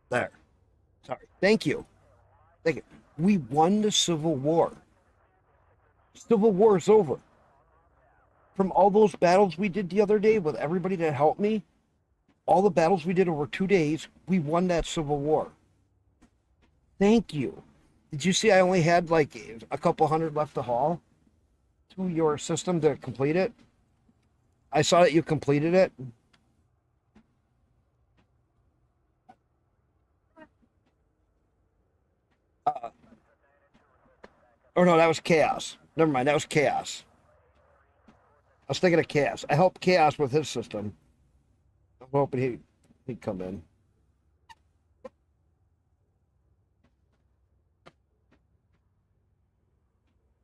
There. Sorry. Thank you. Thank you. We won the Civil War. Civil War is over. From all those battles we did the other day with everybody that helped me, all the battles we did over 2 days, we won that Civil War. Thank you. Did you see I only had like a couple hundred left to haul to your system to complete it? I saw that you completed it. Uh, or no, that was Chaos. Never mind, that was Chaos. I was thinking of Chaos. I helped Chaos with his system. I'm hoping he'd come in.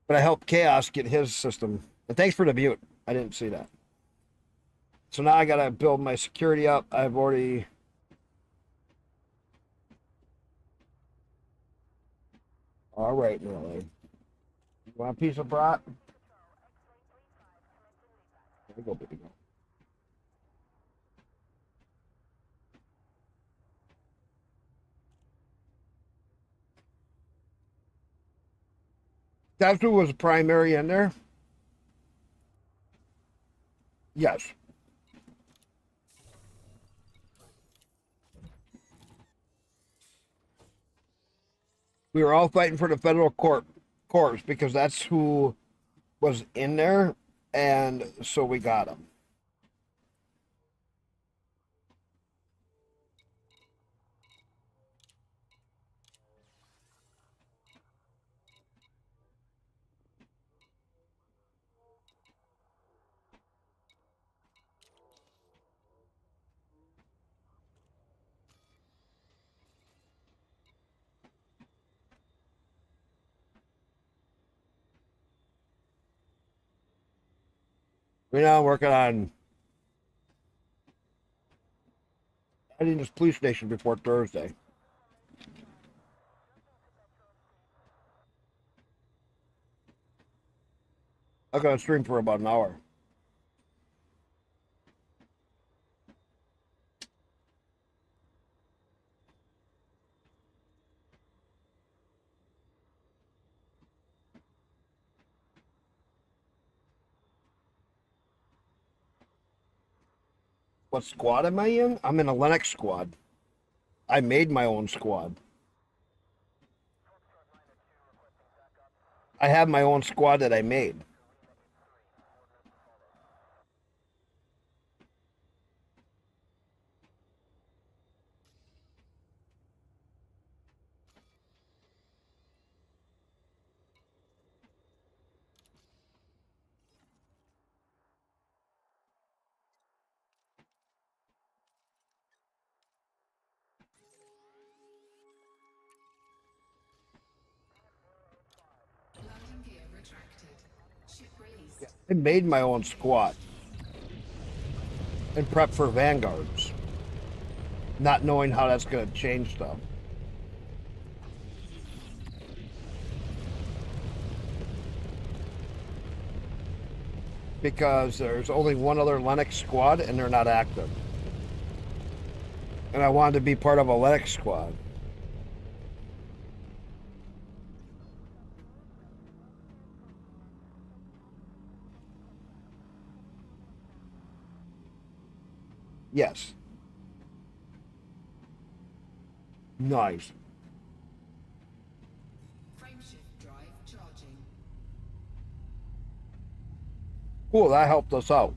But I helped Chaos get his system. And thanks for the mute. I didn't see that. So now I gotta build my security up. I've already. All right, Millie. You want a piece of brat? There we go, baby. Go. That's who was primary in there. Yes. We were all fighting for the federal corps because that's who was in there, and so we got him. We're now working on adding this police station before Thursday. I'm gonna stream for about an hour. What squad am I in? I'm in a Linux squad. I made my own squad. I have my own squad that I made. I made my own squad and prep for vanguards, not knowing how that's gonna change stuff. Because there's only one other Linux squad and they're not active. And I wanted to be part of a Linux squad. Yes. Nice. Cool, that helped us out.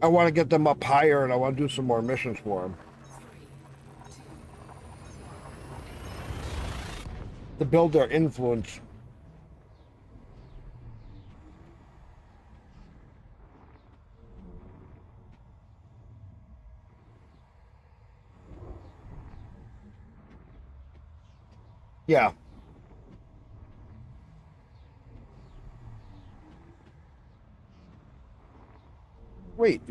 I want to get them up higher and I want to do some more missions for them. To build their influence. Yeah. Wait.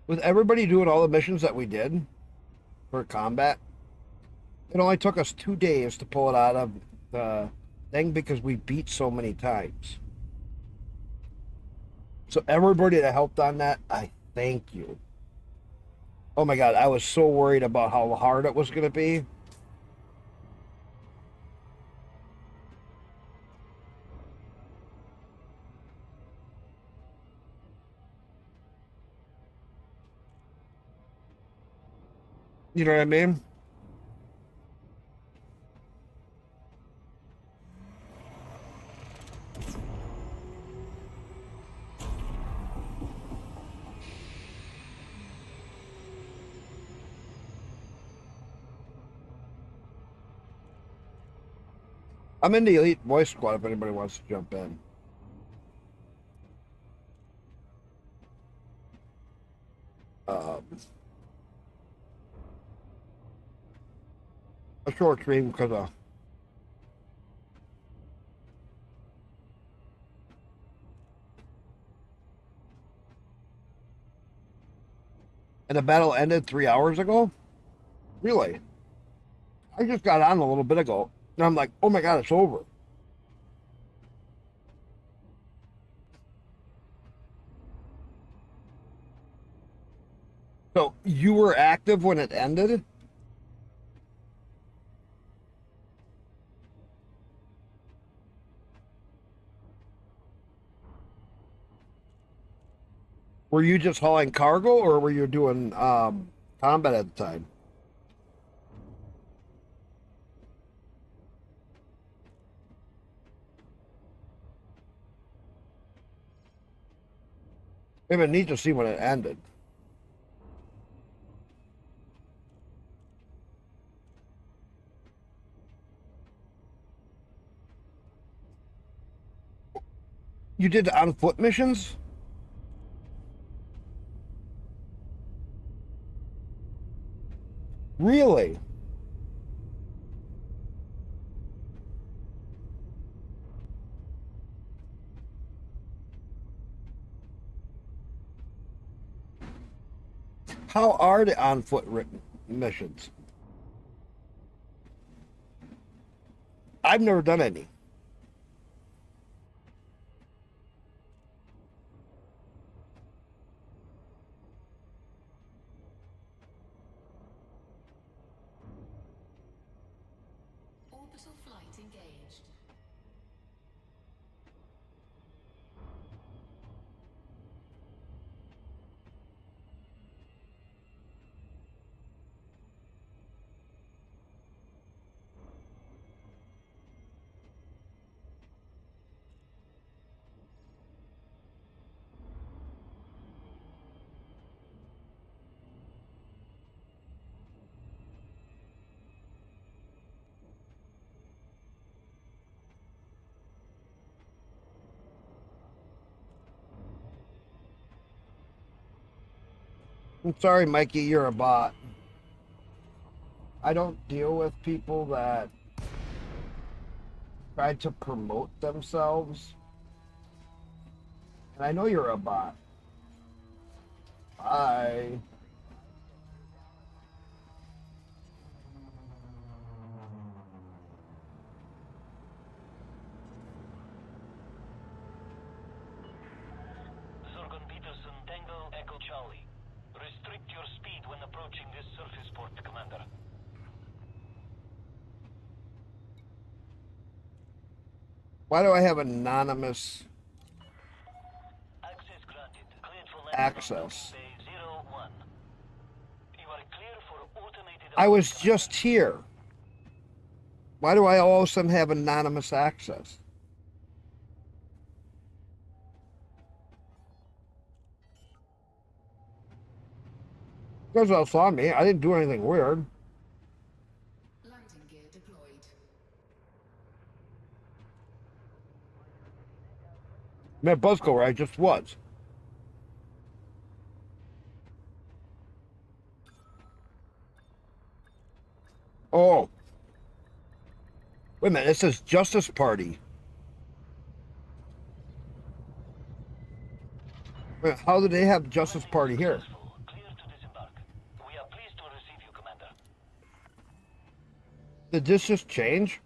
With everybody doing all the missions that we did for combat, it only took us 2 days to pull it out of the thing because we beat so many times. So everybody that helped on that, I thank you. Oh my God, I was so worried about how hard it was going to be. You know what I mean? I'm in the Elite Voice Squad if anybody wants to jump in. A short stream because and the battle ended 3 hours ago? Really? I just got on a little bit ago, and I'm like, oh my God, it's over. So you were active when it ended? Were you just hauling cargo, or were you doing combat at the time? I mean, need to see when it ended. You did on foot missions? Really? How are the on foot missions? I've never done any. Orbital flight engaged. I'm sorry, Mikey, you're a bot. I don't deal with people that try to promote themselves. And I know you're a bot. Bye. Zorgon Peterson, Tango, Echo Charlie. Restrict your speed when approaching this surface port, Commander. Why do I have anonymous Access granted. Cleared for landing access? on Bay 01. You are clear for automated... I was just here. Why do I all of a sudden have anonymous access? Because else on me. I didn't do anything weird. Landing gear deployed. Met Buzzco where I just was. Oh. Wait a minute, it says Justice Party. Wait, how did they have Justice Party here? Clear Did this just change?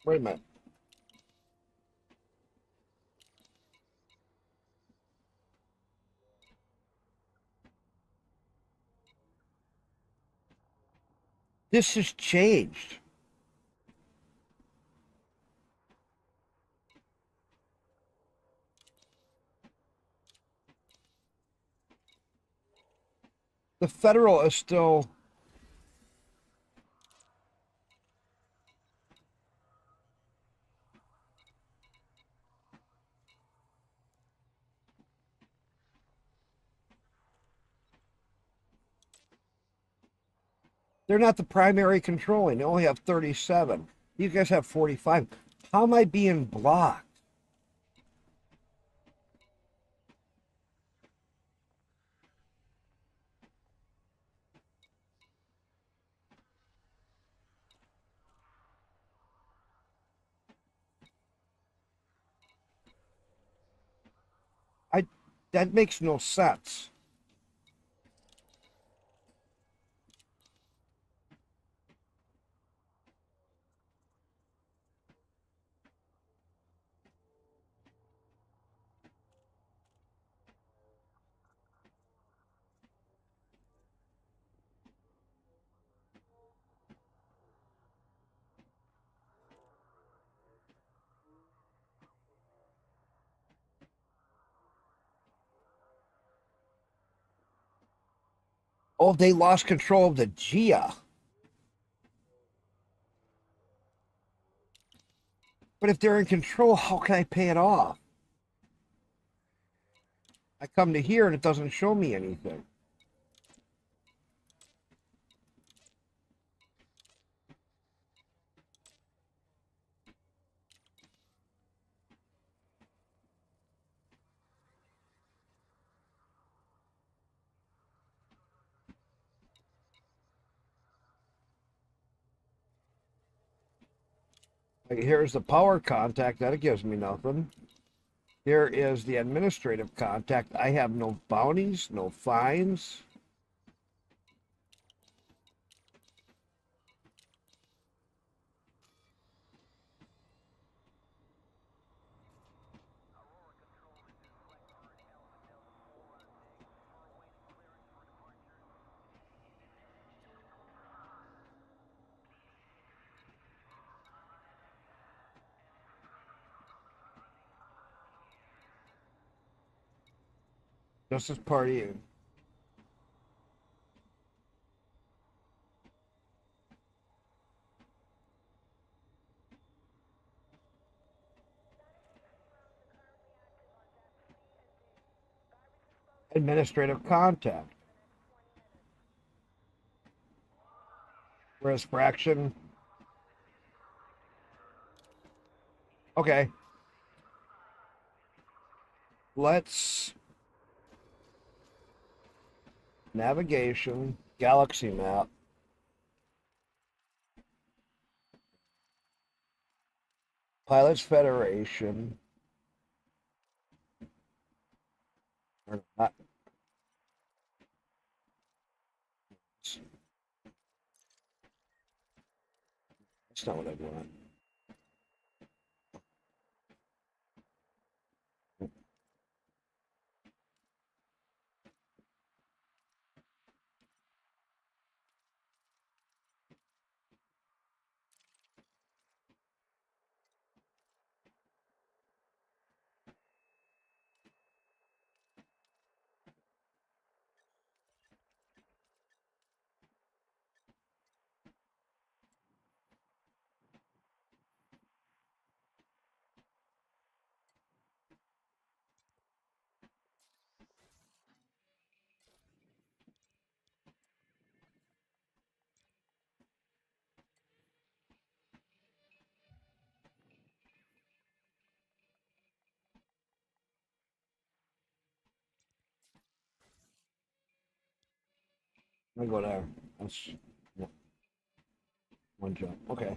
Wait a minute. This has changed. The federal is still. They're not the primary controlling. They only have 37. You guys have 45. How am I being blocked? I that makes no sense. Oh, they lost control of the GIA. But if they're in control, how can I pay it off? I come to here and it doesn't show me anything. Like, here's the power contact. That gives me nothing. Here is the administrative contact. I have no bounties, no fines. Justice Party. Administrative contact. Whereas fraction. Okay. Let's navigation, galaxy map. Pilots Federation. Or not. That's not what I want. I go there. That's yeah, one jump. Okay.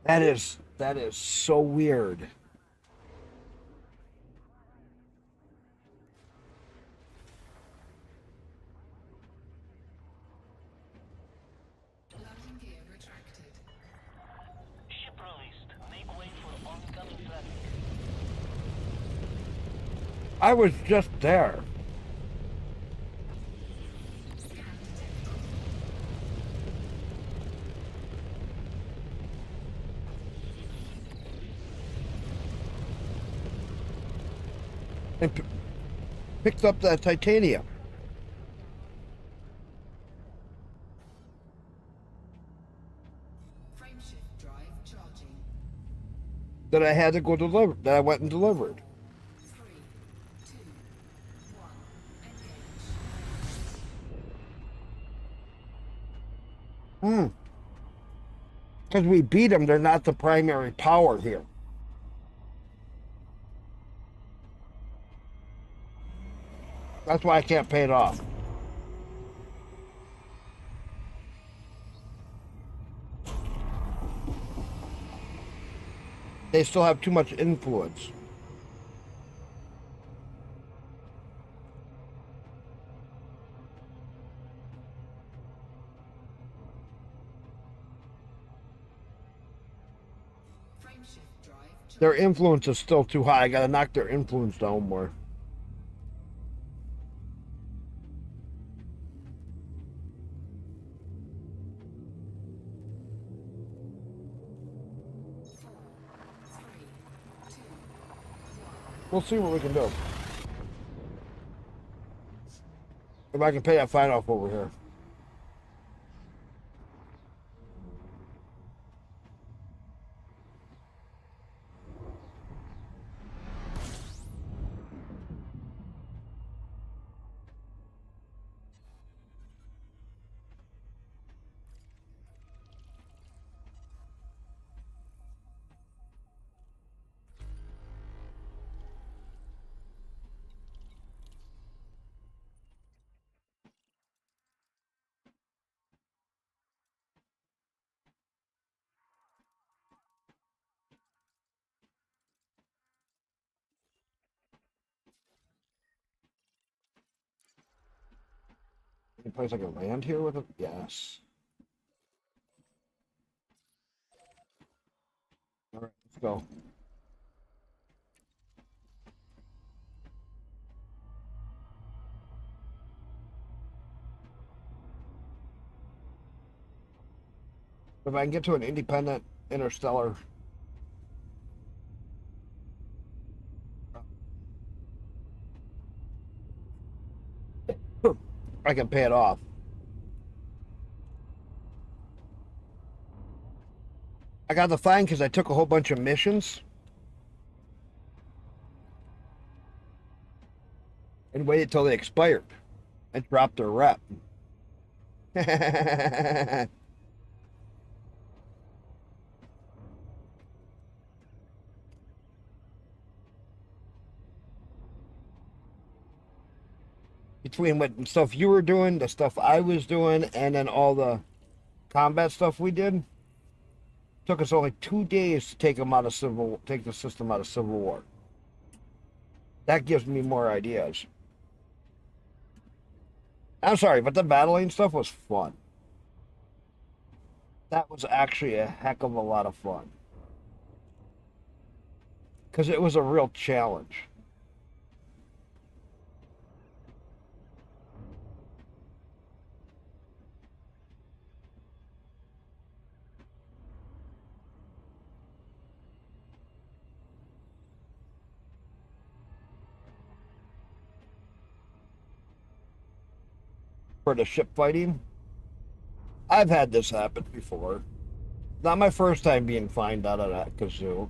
That is so weird. Landing gear retracted. Ship released. Make way for oncoming traffic. I was just there. Scan detected. And picked up that titanium Frameshift drive charging. that I had to go deliver. That I went and delivered. 3, 2, 1. Engage. Hmm. Because we beat them, they're not the primary power here. That's why I can't pay it off. They still have too much influence. Frameshift drive Their charging. influence is still too high. I gotta knock their influence down more. Four, three, two, We'll see what we can do. If I can pay that fine off over here. Any place I can land here with it? Yes. All right, let's go. If I can get to an independent interstellar, I can pay it off. I got the fine because I took a whole bunch of missions and waited till they expired and dropped their rep. Between what stuff you were doing, the stuff I was doing, and then all the combat stuff we did, took us only 2 days to take the system out of Civil War. That gives me more ideas. I'm sorry, but the battling stuff was fun. That was actually a heck of a lot of fun because it was a real challenge. For the ship fighting, I've had this happen before. Not my first time being fined out of that kazoo.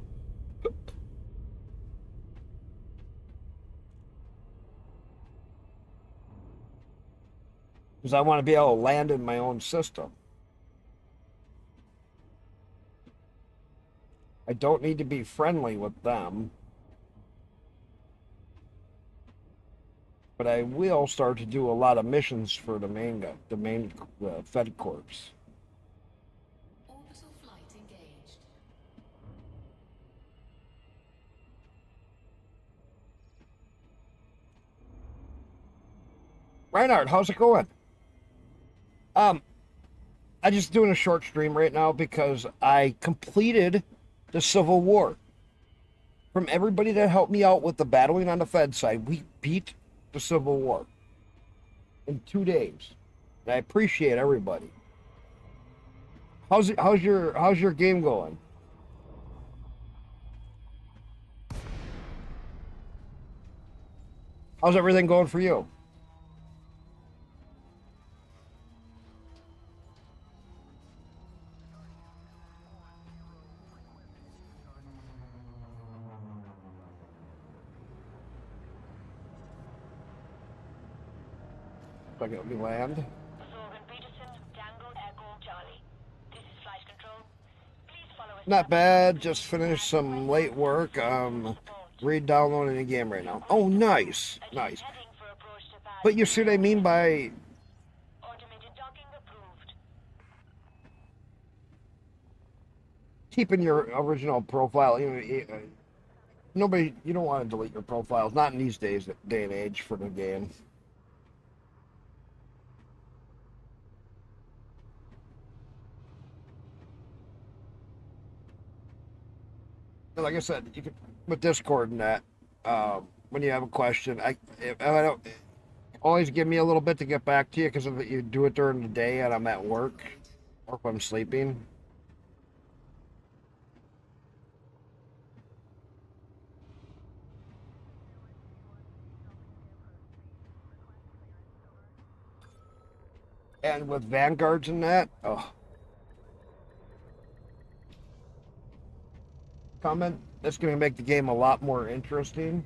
Because I want to be able to land in my own system. I don't need to be friendly with them. But I will start to do a lot of missions for the main Fed Corps. Orbital flight engaged. Reinhardt, how's it going? Um, I'm just doing a short stream right now because I completed the Civil War. From everybody that helped me out with the battling on the Fed side, we beat the Civil War in 2 days. And I appreciate everybody. How's your game going? How's everything going for you? If I can let me land. Zorgan Peterson, Tango Echo Charlie. This is flight control. Please follow us. Not bad. Just finished some late work. Re-downloading the game right now. Oh, nice, nice. Heading for approach to pad. But you see what I mean by Automated docking approved. keeping your original profile. Nobody. You don't want to delete your profiles. Not in these days, day and age for the game. Like I said, you could with Discord and that. When you have a question, if I don't always give me a little bit to get back to you because if you do it during the day and I'm at work or if I'm sleeping. And with Vanguards and that, oh, comment that's going to make the game a lot more interesting.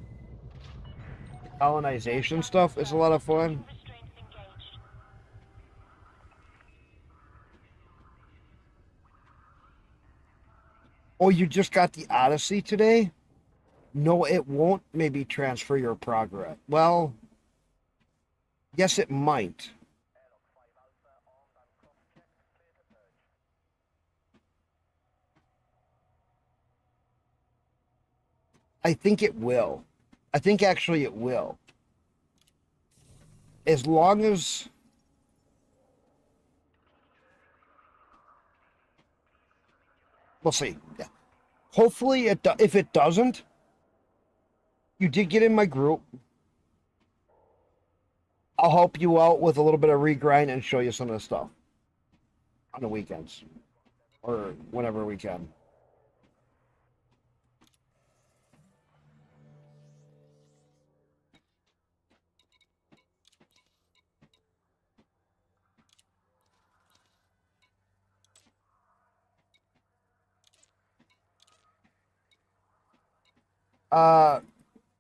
Colonization stuff is a lot of fun. Restraints engaged. Oh, you just got the Odyssey today? No, it won't maybe transfer your progress. Well, yes, it might. I think it will. I think actually it will. As long as we'll see. Yeah. Hopefully if it doesn't, you did get in my group. I'll help you out with a little bit of regrind and show you some of the stuff on the weekends or whenever we can.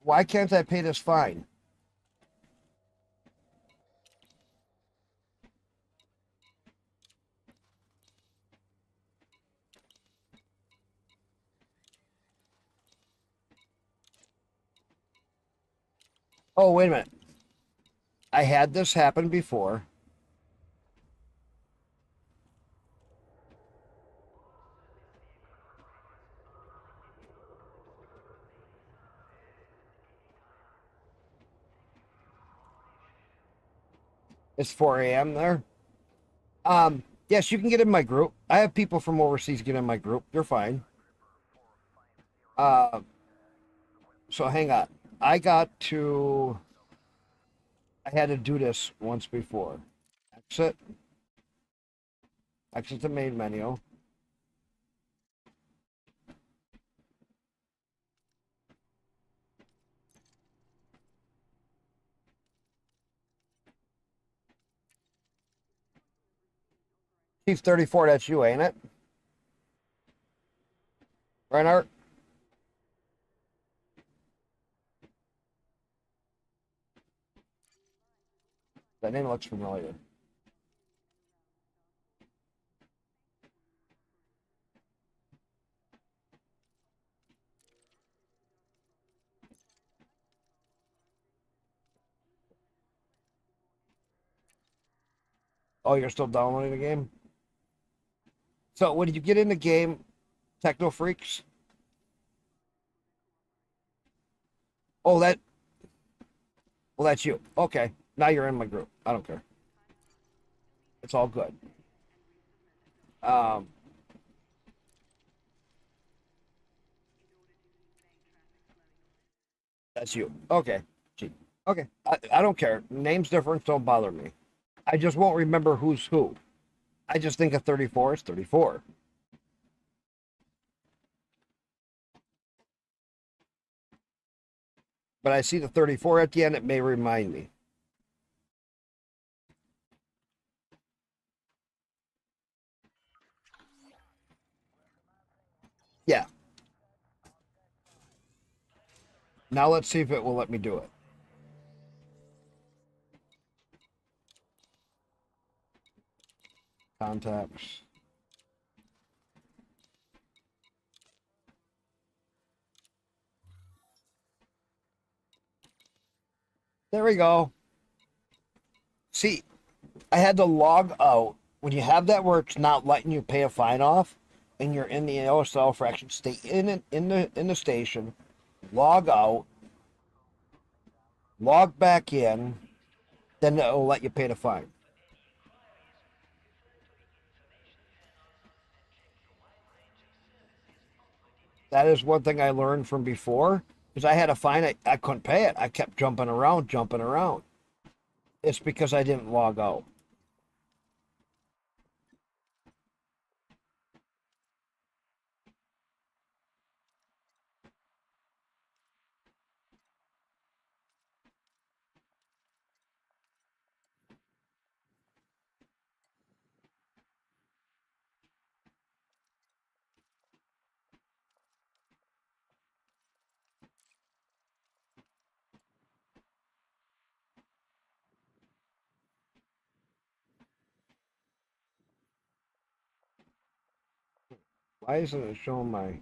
Why can't I pay this fine? Oh, wait a minute. I had this happen before. It's 4 a.m. there. Yes, you can get in my group. I have people from overseas get in my group. You're fine. Uh, so hang on. I had to do this once before. Exit. Exit the main menu. Chief 34, that's you, ain't it? Reinhardt? That name looks familiar. Oh, you're still downloading the game? So when you get in the game, Techno Freaks? Oh, well, that's you. Okay. Now you're in my group. I don't care. It's all good. Um, that's you. Okay. Gee. Okay. I don't care. Names different don't bother me. I just won't remember who's who. I just think a 34 is 34. But I see the 34 at the end, it may remind me. Yeah. Now let's see if it will let me do it. Contacts. There we go. See, I had to log out. When you have that where it's not letting you pay a fine off, and you're in the OSL fraction, stay in the station, log out, log back in, then it'll let you pay the fine. That is one thing I learned from before, because I had a fine, I couldn't pay it. I kept jumping around, jumping around. It's because I didn't log out. Why isn't it showing my...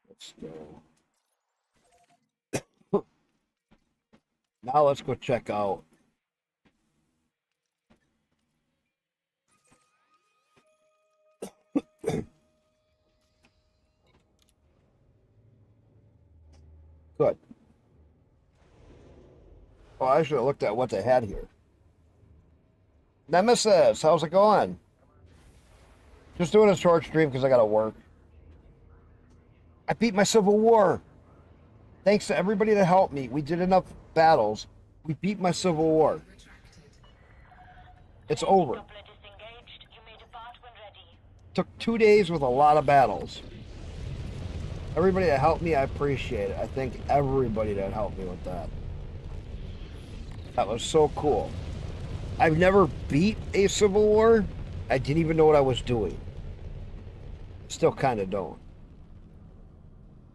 Let's go. Now let's go check out. Good. Oh, I should have looked at what they had here. Nemesis, how's it going? Just doing a short stream because I gotta work. I beat my Civil War. Thanks to everybody that helped me. We did enough battles. We beat my Civil War. Retracted. It's over. Doppler disengaged. You may depart when ready. Took 2 days with a lot of battles. Everybody that helped me, I appreciate it. I thank everybody that helped me with that. That was so cool. I've never beat a Civil War. I didn't even know what I was doing. Still kind of don't.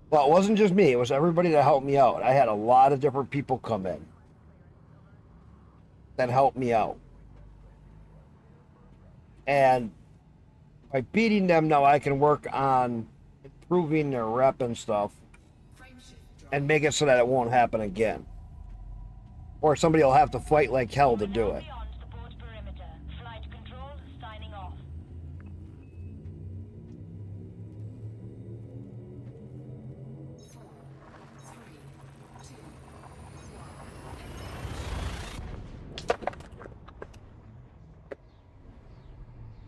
Well, it wasn't just me. It was everybody that helped me out. I had a lot of different people come in that helped me out. And by beating them now, I can work on improving their rep and stuff and make it so that it won't happen again. Or somebody will have to fight like hell to do it. Beyond the port perimeter. Flight control signing off.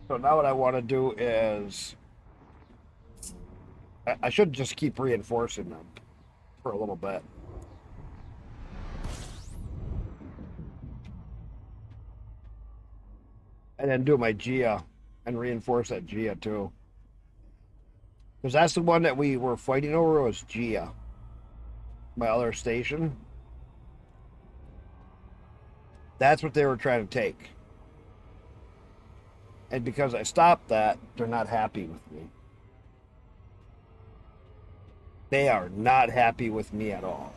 So now what I want to do is... I should just keep reinforcing them for a little bit. And then do my Gia and reinforce that Gia too. Because that's the one that we were fighting over was Gia. My other station. That's what they were trying to take. And because I stopped that, they're not happy with me. They are not happy with me at all.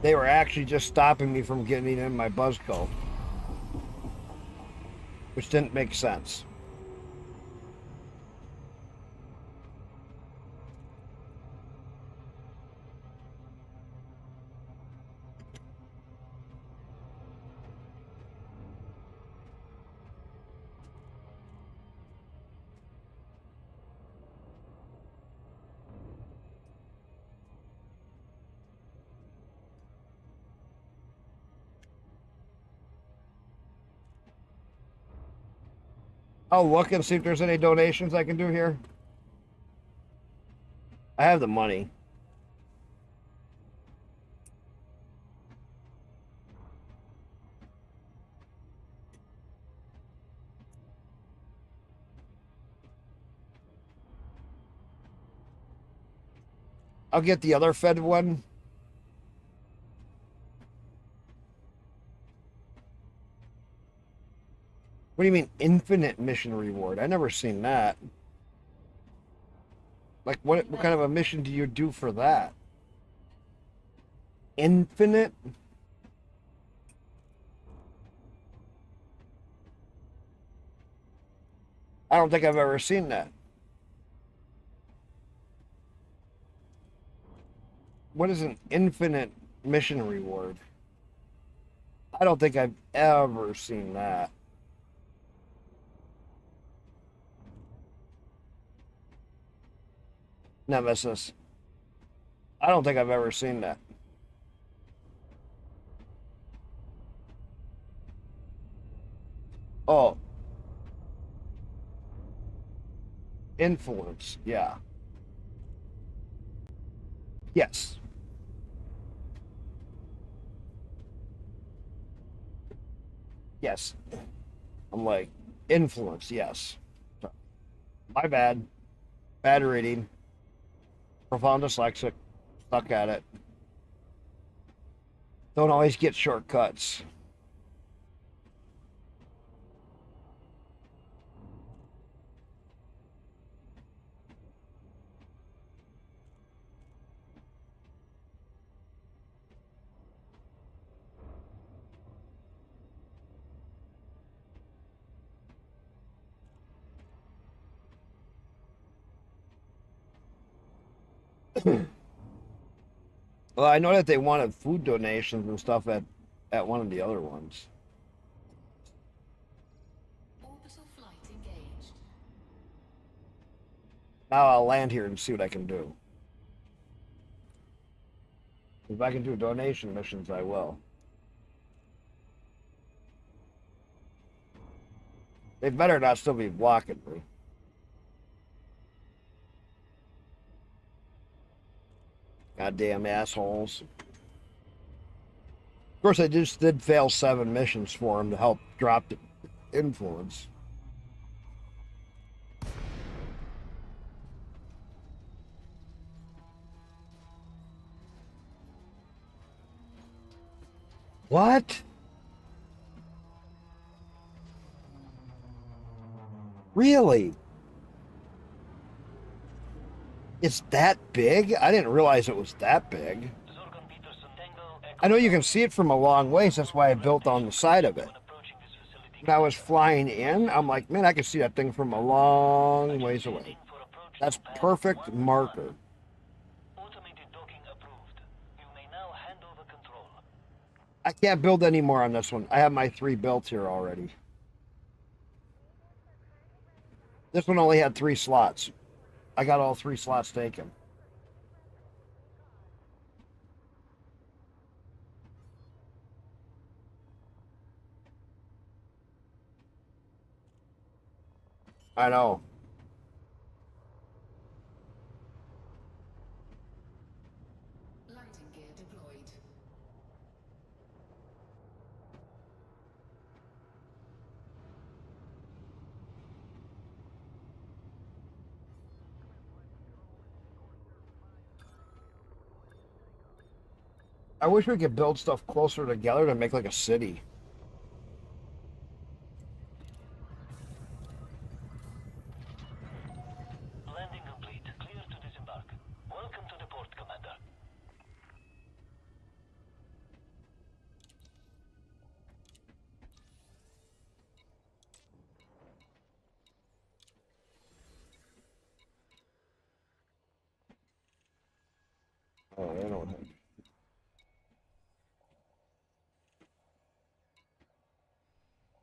They were actually just stopping me from getting in my Buzzco. Which didn't make sense. I'll look and see if there's any donations I can do here. I have the money. I'll get the other Fed one. What do you mean infinite mission reward? I never seen that. Like what kind of a mission do you do for that? Infinite? I don't think I've ever seen that. What is an infinite mission reward? I don't think I've ever seen that. Nemesis. I don't think I've ever seen that. Oh, influence. Yeah. Yes. Yes. I'm like, influence. Yes. My bad. Bad reading. Profound dyslexic. Stuck at it. Don't always get shortcuts. Well, I know that they wanted food donations and stuff at one of the other ones. Orbital flight engaged. Now I'll land here and see what I can do. If I can do donation missions, I will. They better not still be blocking me. Goddamn assholes. Of course, I just did fail 7 missions for him to help drop the influence. What? Really? It's that big? I didn't realize it was that big. I know you can see it from a long ways. That's why I built on the side of it. When I was flying in, I'm like, man, I can see that thing from a long ways away. That's perfect marker. Automated docking approved. You may now hand over control. I can't build any more on this one. I have my 3 built here already. This one only had 3 slots. I got all 3 slots taken. I know. Landing gear deployed. I wish we could build stuff closer together to make like a city. Landing complete. Clear to disembark. Welcome to the port, Commander. Oh, I know.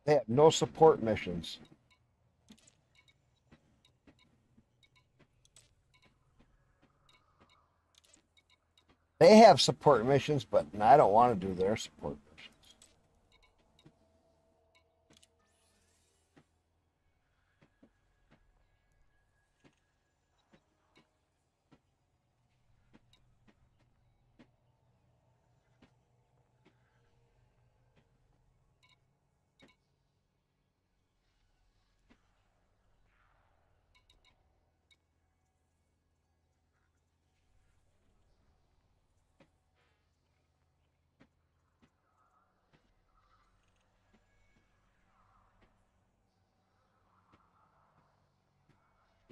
They have no support missions. They have support missions, but I don't want to do their support missions.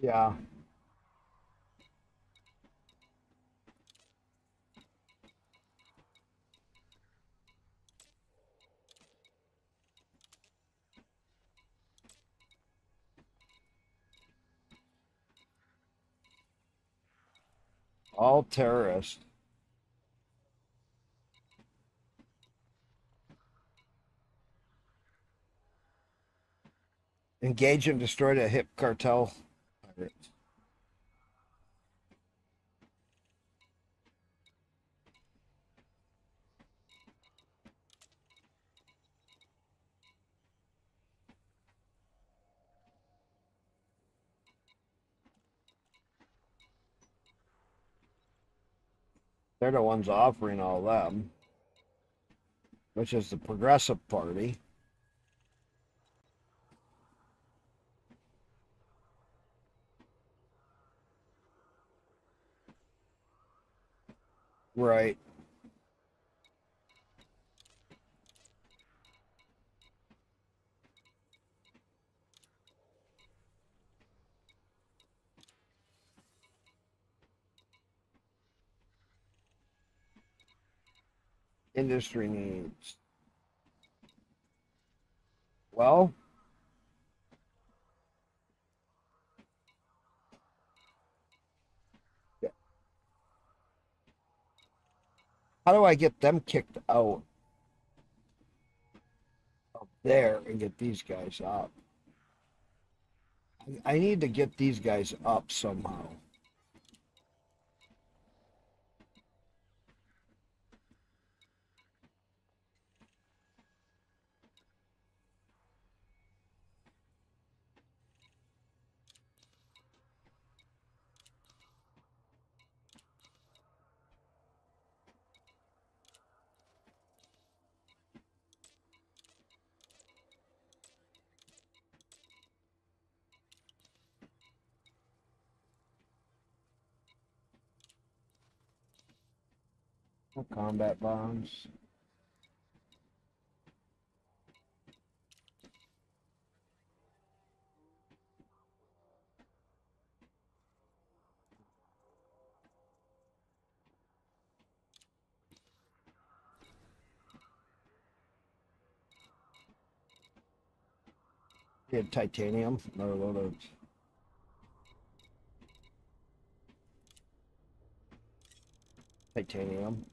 Yeah. All terrorists. Engage and destroy the hip cartel pirates. They're the ones offering all them, which is the Progressive Party. Right. Industry needs. Well, how do I get them kicked out of there and get these guys up? I need to get these guys up somehow. Combat bombs. Yeah, titanium. Another load of titanium.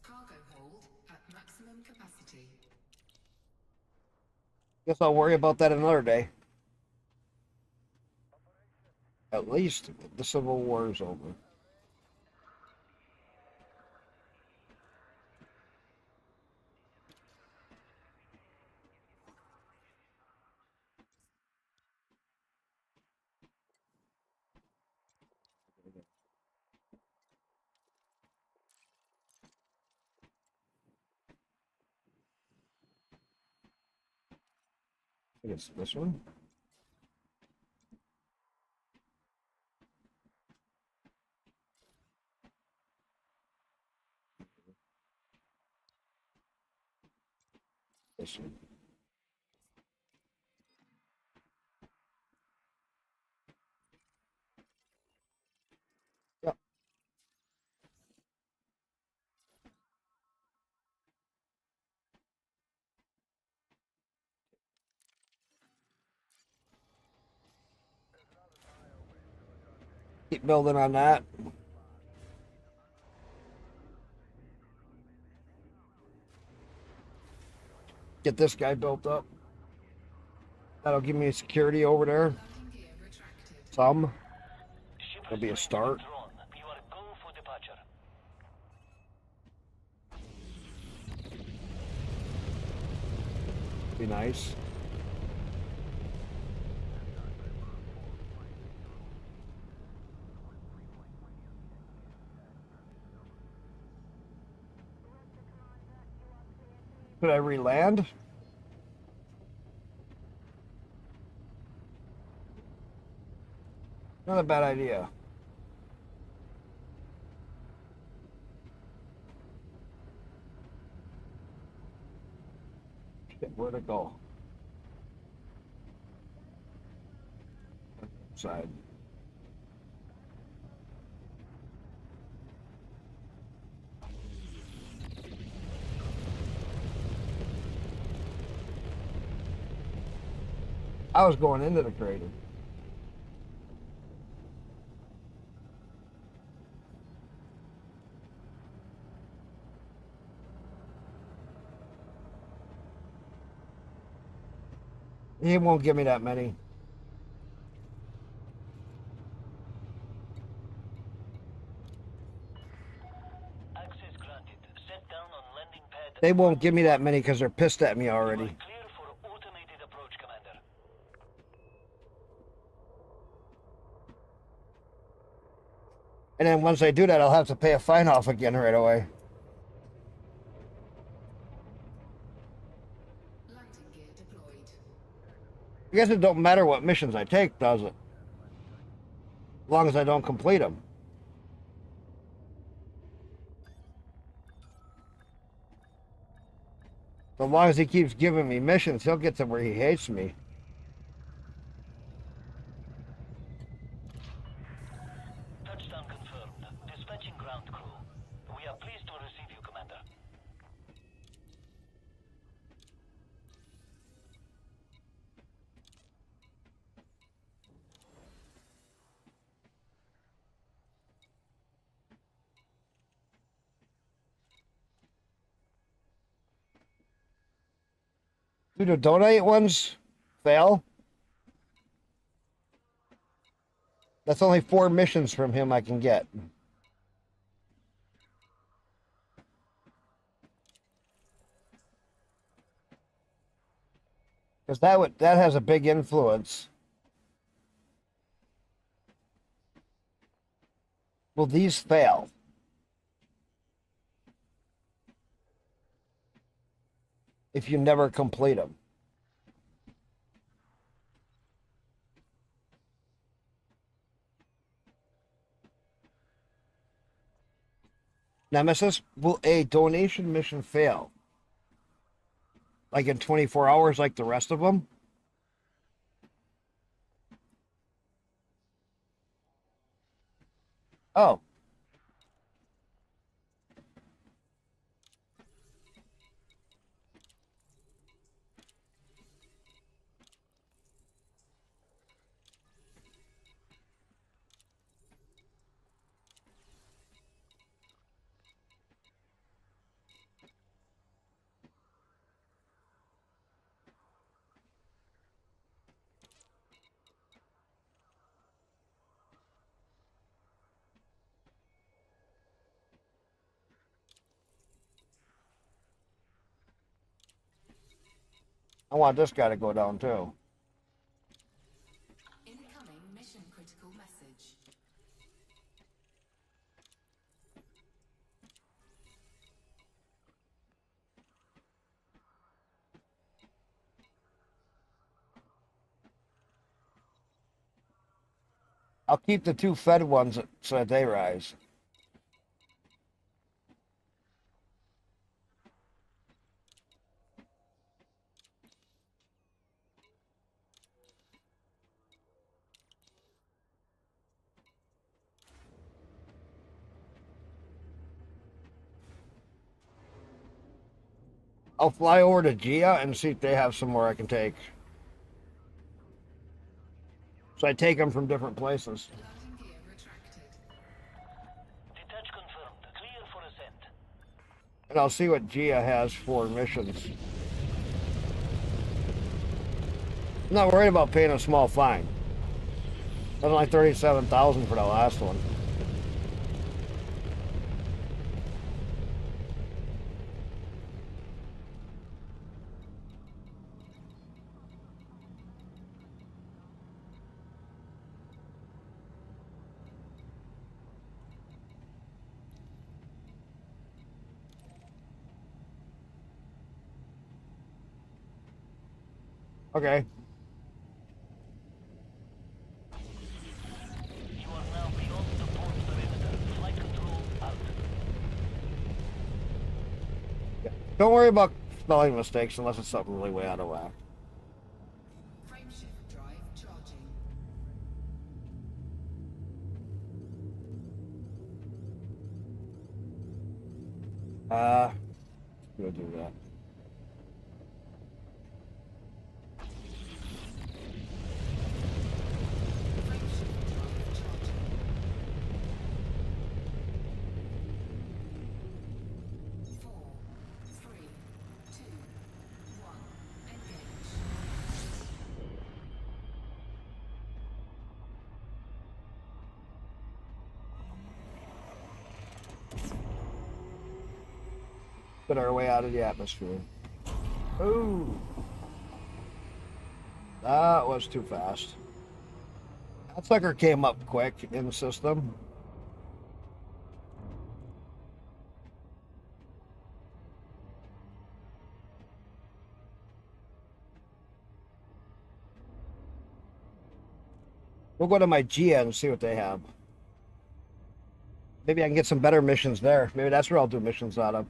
Cargo hold at maximum capacity. Guess I'll worry about that another day. At least the Civil War is over. I guess this one. This one. Yep. Keep building on that. Get this guy built up. That'll give me security over there. Landing gear retracted. Some. Ship That'll be a ready to start. withdrawn. You are go for departure. Be nice. Could I re-land? Not a bad idea. Shit, where'd it go? outside. I was going into the crater. He won't give me that many. Access granted. Set down on landing pad. They won't give me that many because they're pissed at me You are already. clear for automated approach, Commander. And then once I do that, I'll have to pay a fine off again right away. Landing gear deployed. I guess it don't matter what missions I take, does it? As long as I don't complete them. So long as he keeps giving me missions, he'll get to where he hates me. Touchdown confirmed. Dispatching ground crew. We are pleased to receive you, Commander. Do the donate ones fail? That's only 4 missions from him I can get. Because that has a big influence. Will these fail? If you never complete them. Nemesis, will a donation mission fail? Like in 24 hours like the rest of them? Oh. I want this guy to go down too. Incoming mission critical message. I'll keep the 2 fed ones so that they rise. I'll fly over to Gia and see if they have somewhere I can take. So I take them from different places. Landing gear retracted. Detach confirmed. Clear for ascent. And I'll see what Gia has for missions. I'm not worried about paying a small fine. That's only $37,000 for the last one. Okay. You are now beyond the port perimeter. Flight control out. Don't worry about spelling mistakes unless it's something really way out of whack. Frameshift drive charging. Gonna do that. Frameshift drive charging. 4, 3, 2, 1. Engage. Put our way out of the atmosphere. Ooh. That was too fast. That sucker came up quick in the system. We'll go to my GN and see what they have. Maybe I can get some better missions there. Maybe that's where I'll do missions out of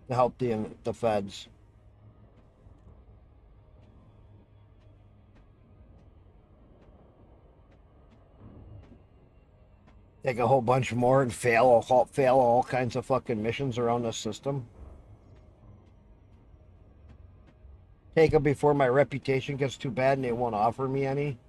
to help the feds. Take a whole bunch more and fail all kinds of fucking missions around the system. Take them before my reputation gets too bad and they won't offer me any.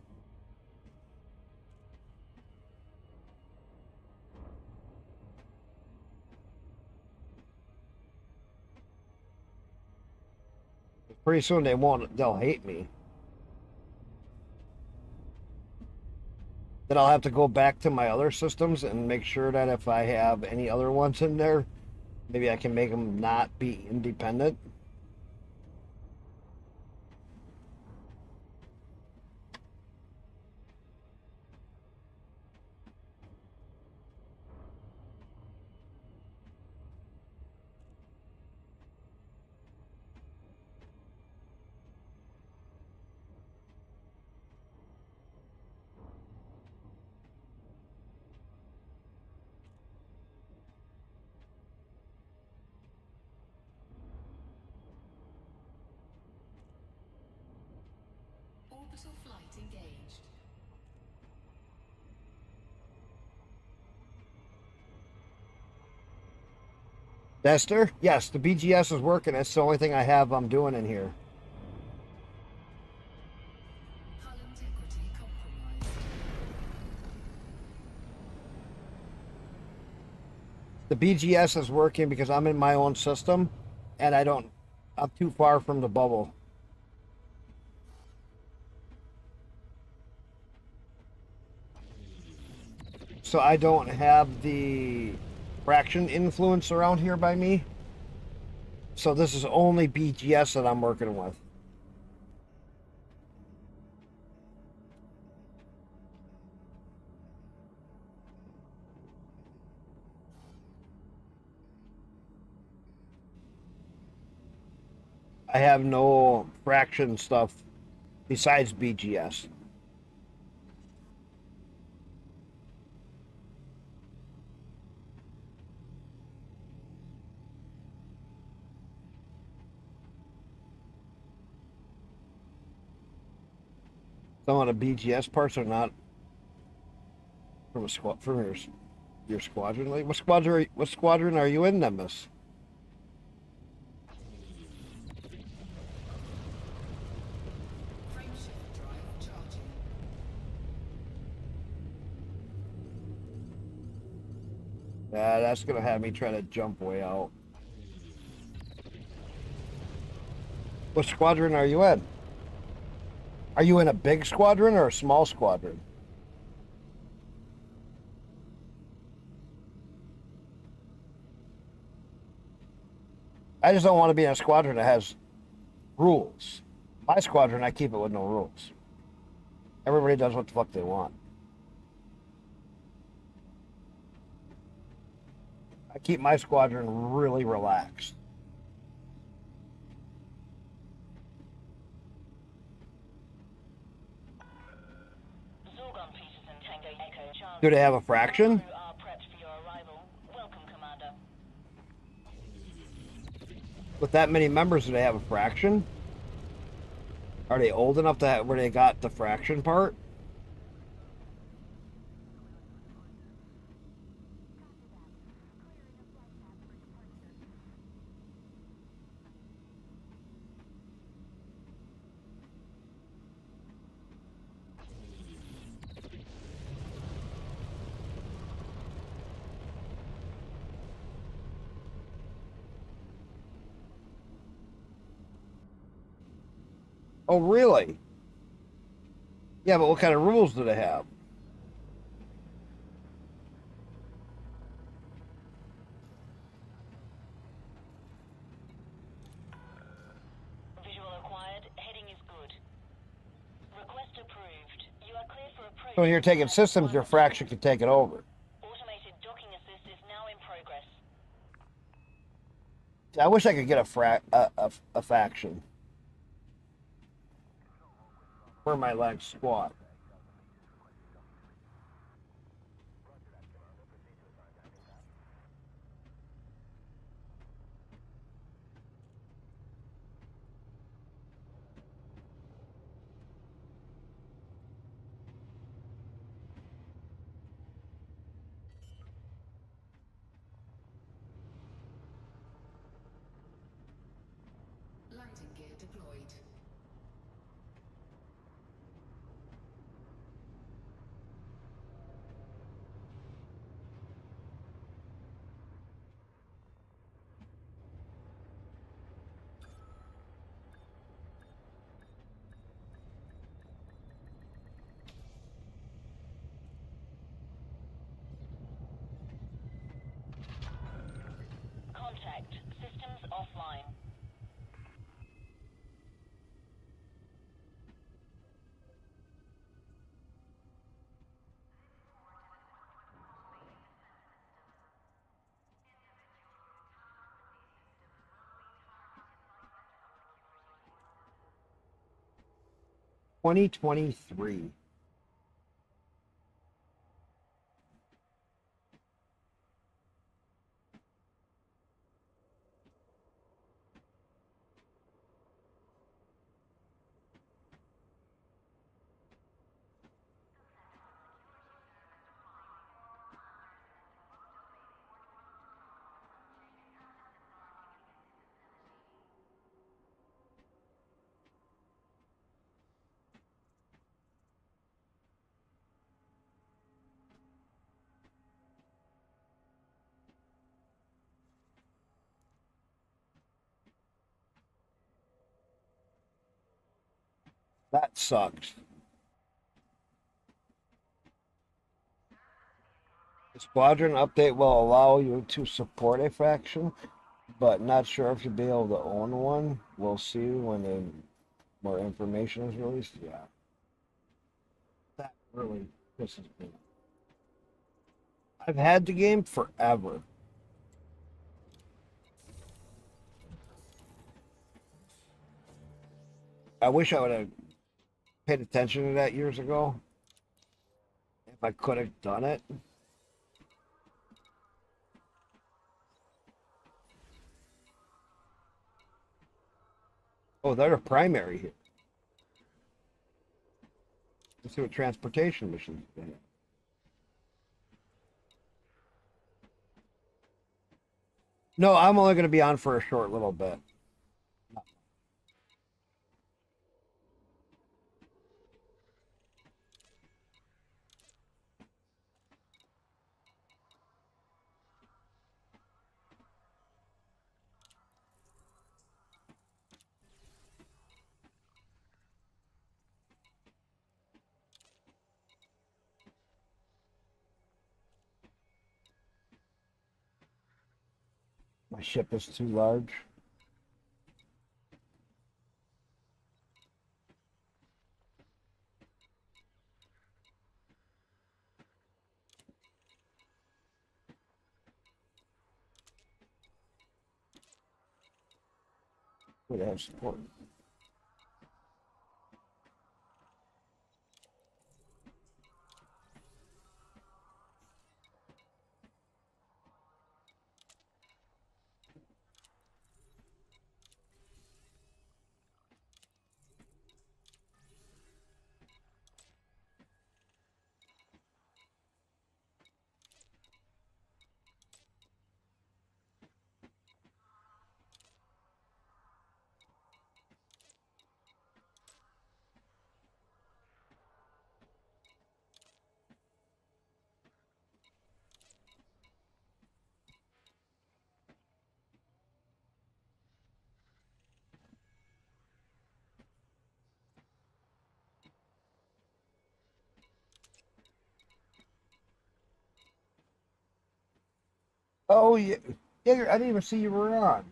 Pretty soon they'll hate me. Then I'll have to go back to my other systems and make sure that if I have any other ones in there, maybe I can make them not be independent. Orbital flight engaged. Dester? Yes, the BGS is working. That's the only thing I'm doing in here. Hull integrity compromised. The BGS is working because I'm in my own system and I'm too far from the bubble. So I don't have the fraction influence around here by me. So this is only BGS that I'm working with. I have no fraction stuff besides BGS. Some of the BGS parts are not from your squadron. Like what squadron are you in, Nimbus? Frameshift drive charging. Yeah, that's gonna have me try to jump way out. What squadron are you in? Are you in a big squadron or a small squadron? I just don't want to be in a squadron that has rules. My squadron, I keep it with no rules. Everybody does what the fuck they want. I keep my squadron really relaxed. Zorgon pieces and Tango Echo Charlie. Do they have a fraction? Crew are prepped for your arrival. Welcome, Commander. With that many members, do they have a fraction? Are they old enough to where they got the fraction part? Oh, really? Yeah, but what kind of rules do they have? Visual acquired. Heading is good. Request approved. You are clear for approach. So when you're taking systems, your fraction can take it over. Automated docking assist is now in progress. I wish I could get a faction. Where my legs squat. Landing gear deployed. Contact. Systems offline. $2023. That sucks. The squadron update will allow you to support a faction, but not sure if you'll be able to own one. We'll see when more information is released. Yeah. That really pisses me off. I've had the game forever. I wish I would have paid attention to that years ago. If I could have done it. Oh, they're a primary here. Let's see what transportation missions they have. No, I'm only going to be on for a short little bit. My ship is too large. Would have support. Oh yeah, yeah. I didn't even see you were on.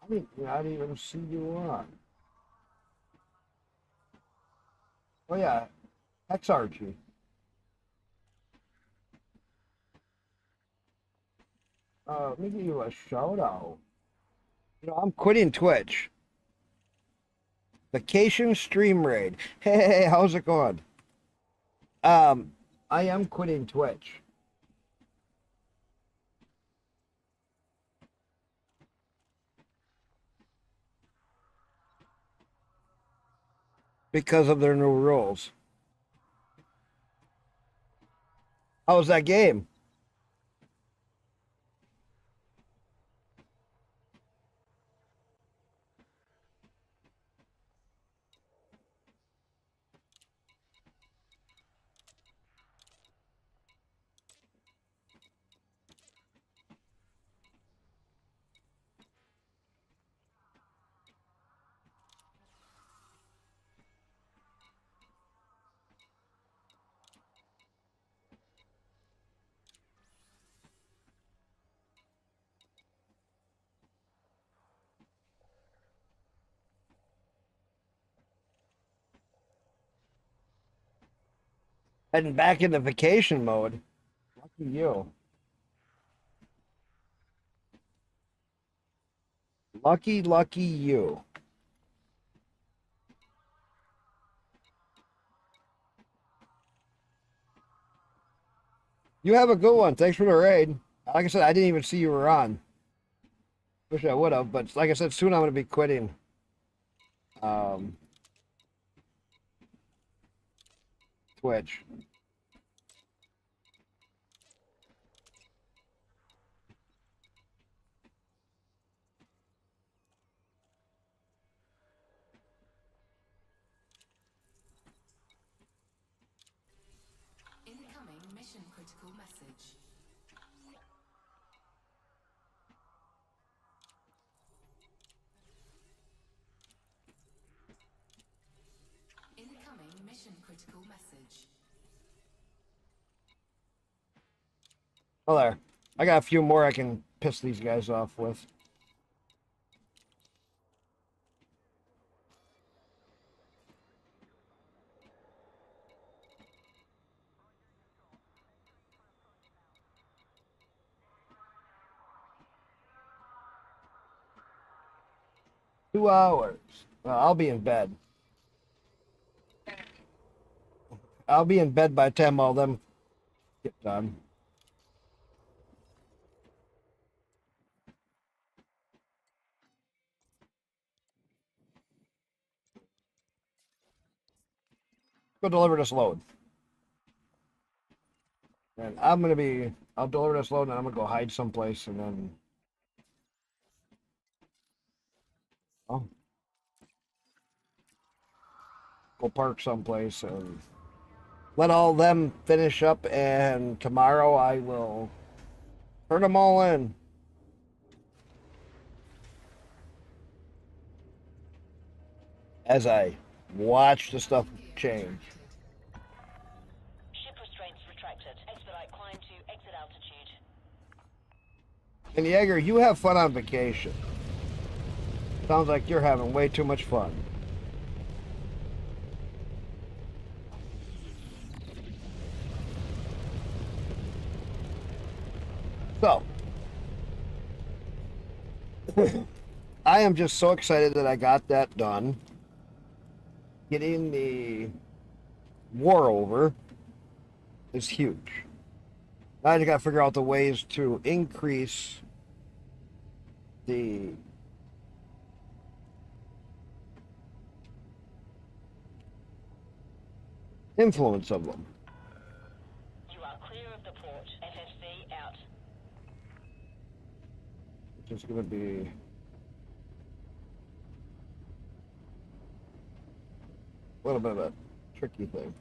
I didn't even see you were on. Oh yeah, XRG. Let me give you a shout out. I'm quitting Twitch. Vacation stream raid. Hey, how's it going? Um, I am quitting Twitch because of their new rules. How was that game? Heading back into vacation mode. Lucky you. Lucky you. You have a good one. Thanks for the raid. Like I said, I didn't even see you were on. Wish I would have, but like I said, soon I'm going to be quitting. Twitch. Incoming mission critical message. Incoming mission critical message. Oh, there. I got a few more I can piss these guys off with. $2. Well, I'll be in bed. I'll be in bed by the time all them get done. Go deliver this load. And I'll deliver this load and I'm going to go hide someplace and then, oh, go park someplace and let all them finish up. And tomorrow I will turn them all in. As I watch the stuff change. Ship restraints retracted. Expedite climb to exit altitude. And Jaeger, you have fun on vacation. Sounds like you're having way too much fun. So, I am just so excited that I got that done. Getting the war over is huge. Now I just got to figure out the ways to increase the influence of them. You are clear of the port. FFC out. Which is going to be a little bit of a tricky thing.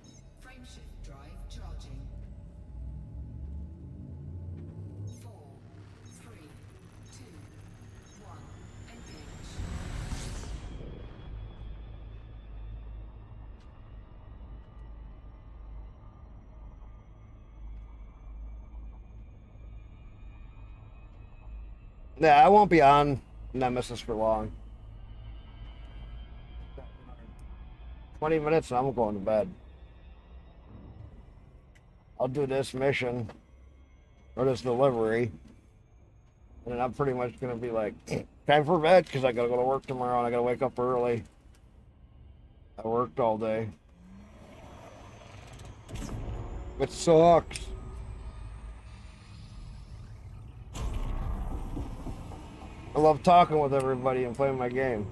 Frameshift drive charging. 4, 3, 2, 1. Engage. Yeah, I won't be on Nemesis for long. 20 minutes and I'm going to bed. I'll do this mission or this delivery, and then I'm pretty much gonna be like, time for bed because I gotta go to work tomorrow and I gotta wake up early. I worked all day. It sucks. I love talking with everybody and playing my game.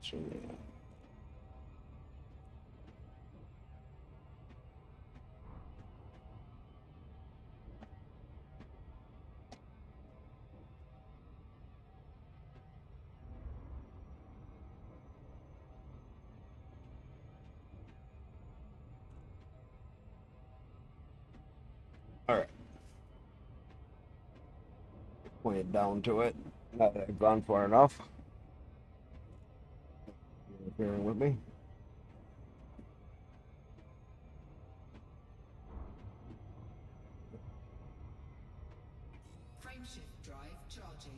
So, yeah. All right. Point it down to it. Now that I've gone far enough. You're bearing with me. Frameshift drive charging.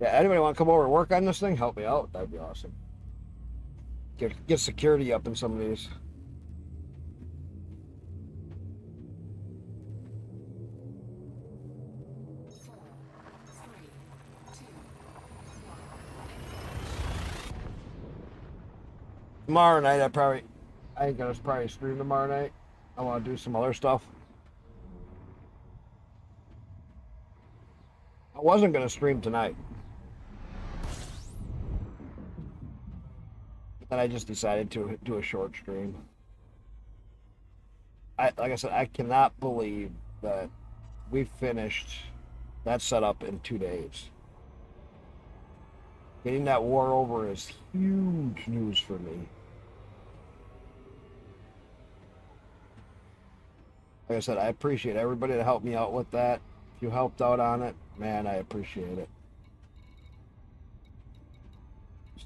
Yeah, anybody want to come over and work on this thing? Help me out. That'd be awesome. Get security up in some of these. Four, three, two, Tomorrow night, I ain't gonna probably stream tomorrow night. I want to do some other stuff. I wasn't gonna stream tonight, but then I just decided to do a short stream. Like I said, I cannot believe that we finished that setup in 2 days. Getting that war over is huge news for me. Like I said, I appreciate everybody that helped me out with that. If you helped out on it, man, I appreciate it.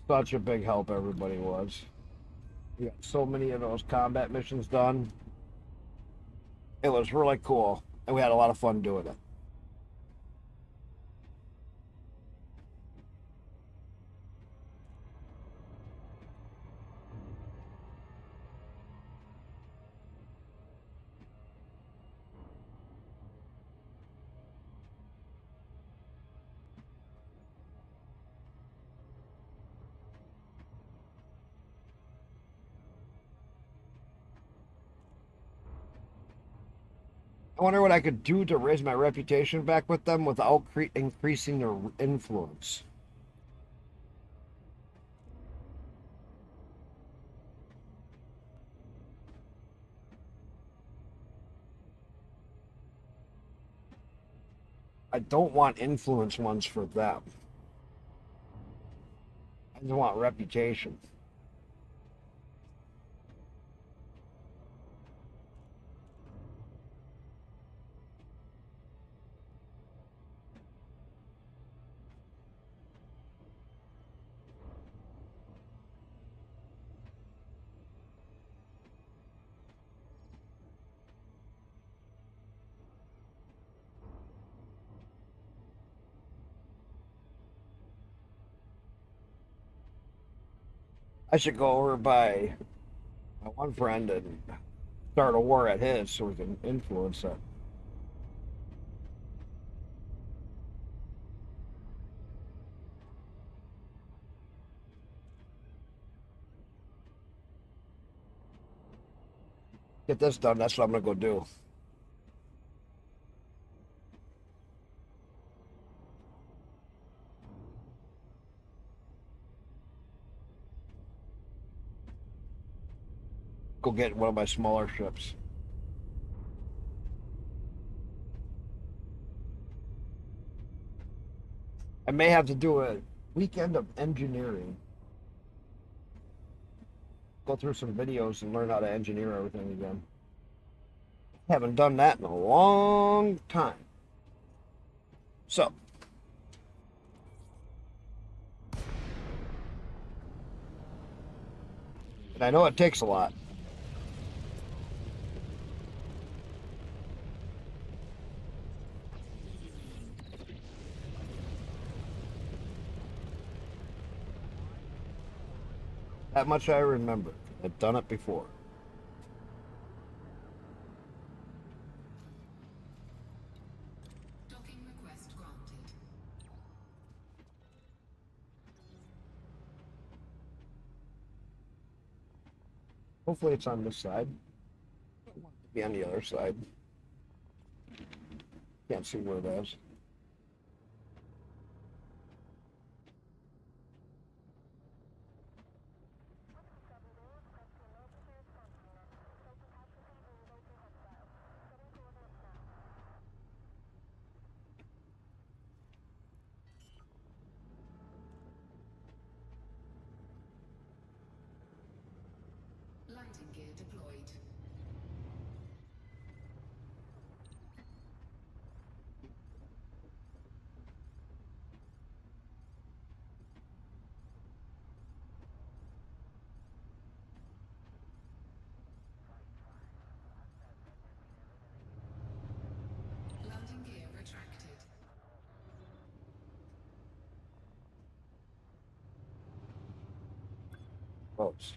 Such a big help everybody was. We got so many of those combat missions done. It was really cool, and we had a lot of fun doing it. I wonder what I could do to raise my reputation back with them without increasing their influence. I don't want influence ones for them. I just want reputation. I should go over by my one friend and start a war at his so we can influence it. Get this done. That's what I'm gonna go do. Go get one of my smaller ships. I may have to do a weekend of engineering. Go through some videos and learn how to engineer everything again. Haven't done that in a long time. So, And I know it takes a lot. That much I remember. I've done it before. Docking request granted. Hopefully it's on this side. I want it to be on the other side. Can't see where it is. Landing gear deployed. Landing gear retracted. Close.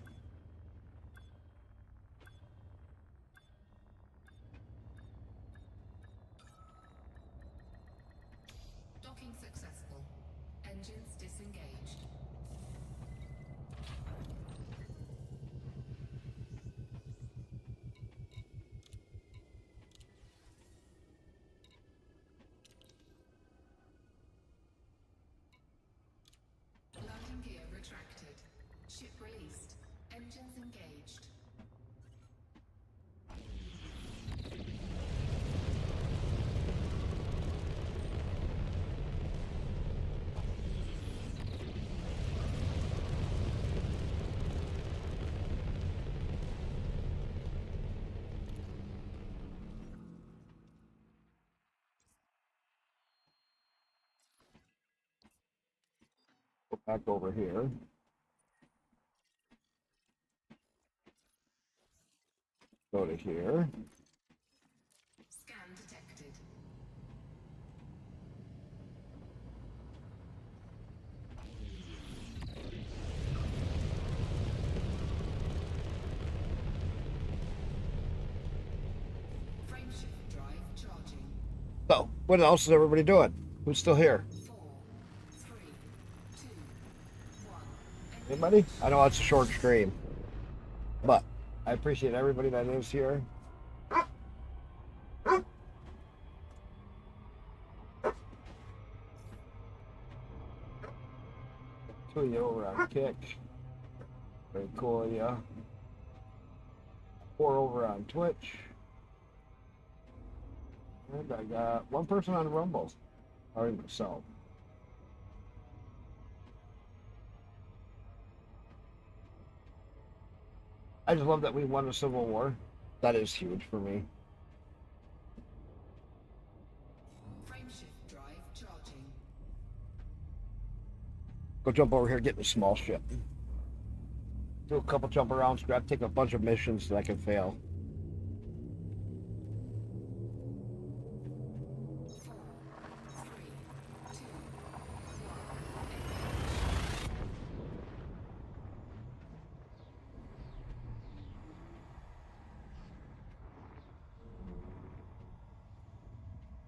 Docking successful. Engines disengaged. Landing gear retracted. Ship released. Engines engaged. Go back over here. Go to here. Scan detected. Frameshift drive charging. So, what else is everybody doing? Who's still here? 4, 3, 2, 1. Anybody? I know it's a short stream, but I appreciate everybody that is here. Two of you over on Kick. Very cool of you. 4 over on Twitch. And I got 1 person on Rumble. Already myself. I just love that we won a civil war. That is huge for me. Frameshift drive charging. Go jump over here, get in the small ship. Do a couple jump arounds, take a bunch of missions that I can fail. 4, 3, 2, 1.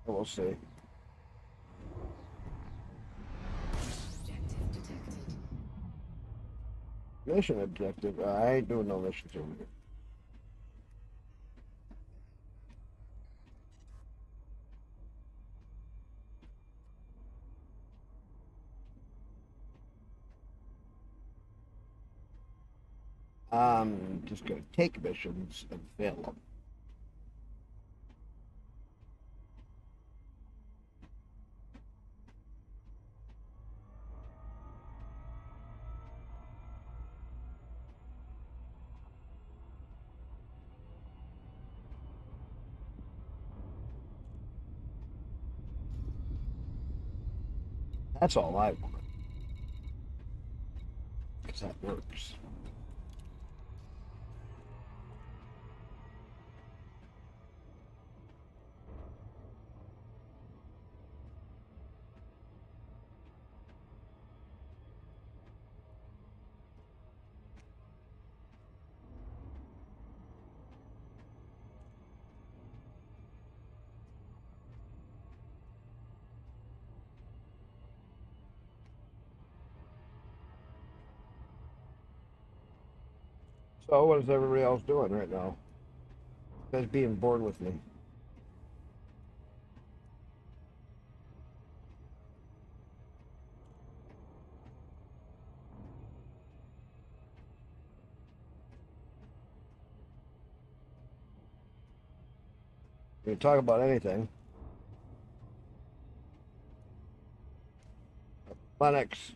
We'll see. Objective detected. Mission objective. I ain't doing no missions over here. I'm just gonna take missions and fail them. That's all I want. Because that works. So what is everybody else doing right now? You guys being bored with me. We can talk about anything. Lennox.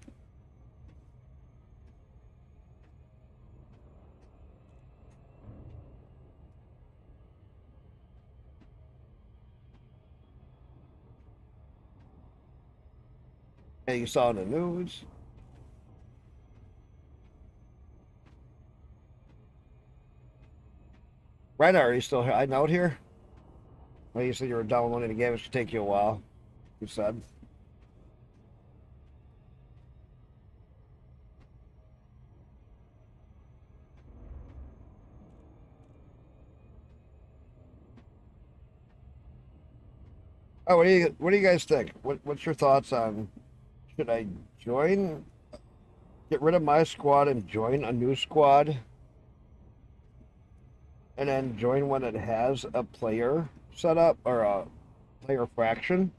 Hey, you saw in the news. Right, are you still hiding out here? Well, you said you were downloading the game. It should take you a while. You said. Oh, what do you guys think? What's your thoughts on should I join, get rid of my squad and join a new squad, and then join one that has a player setup or a player fraction,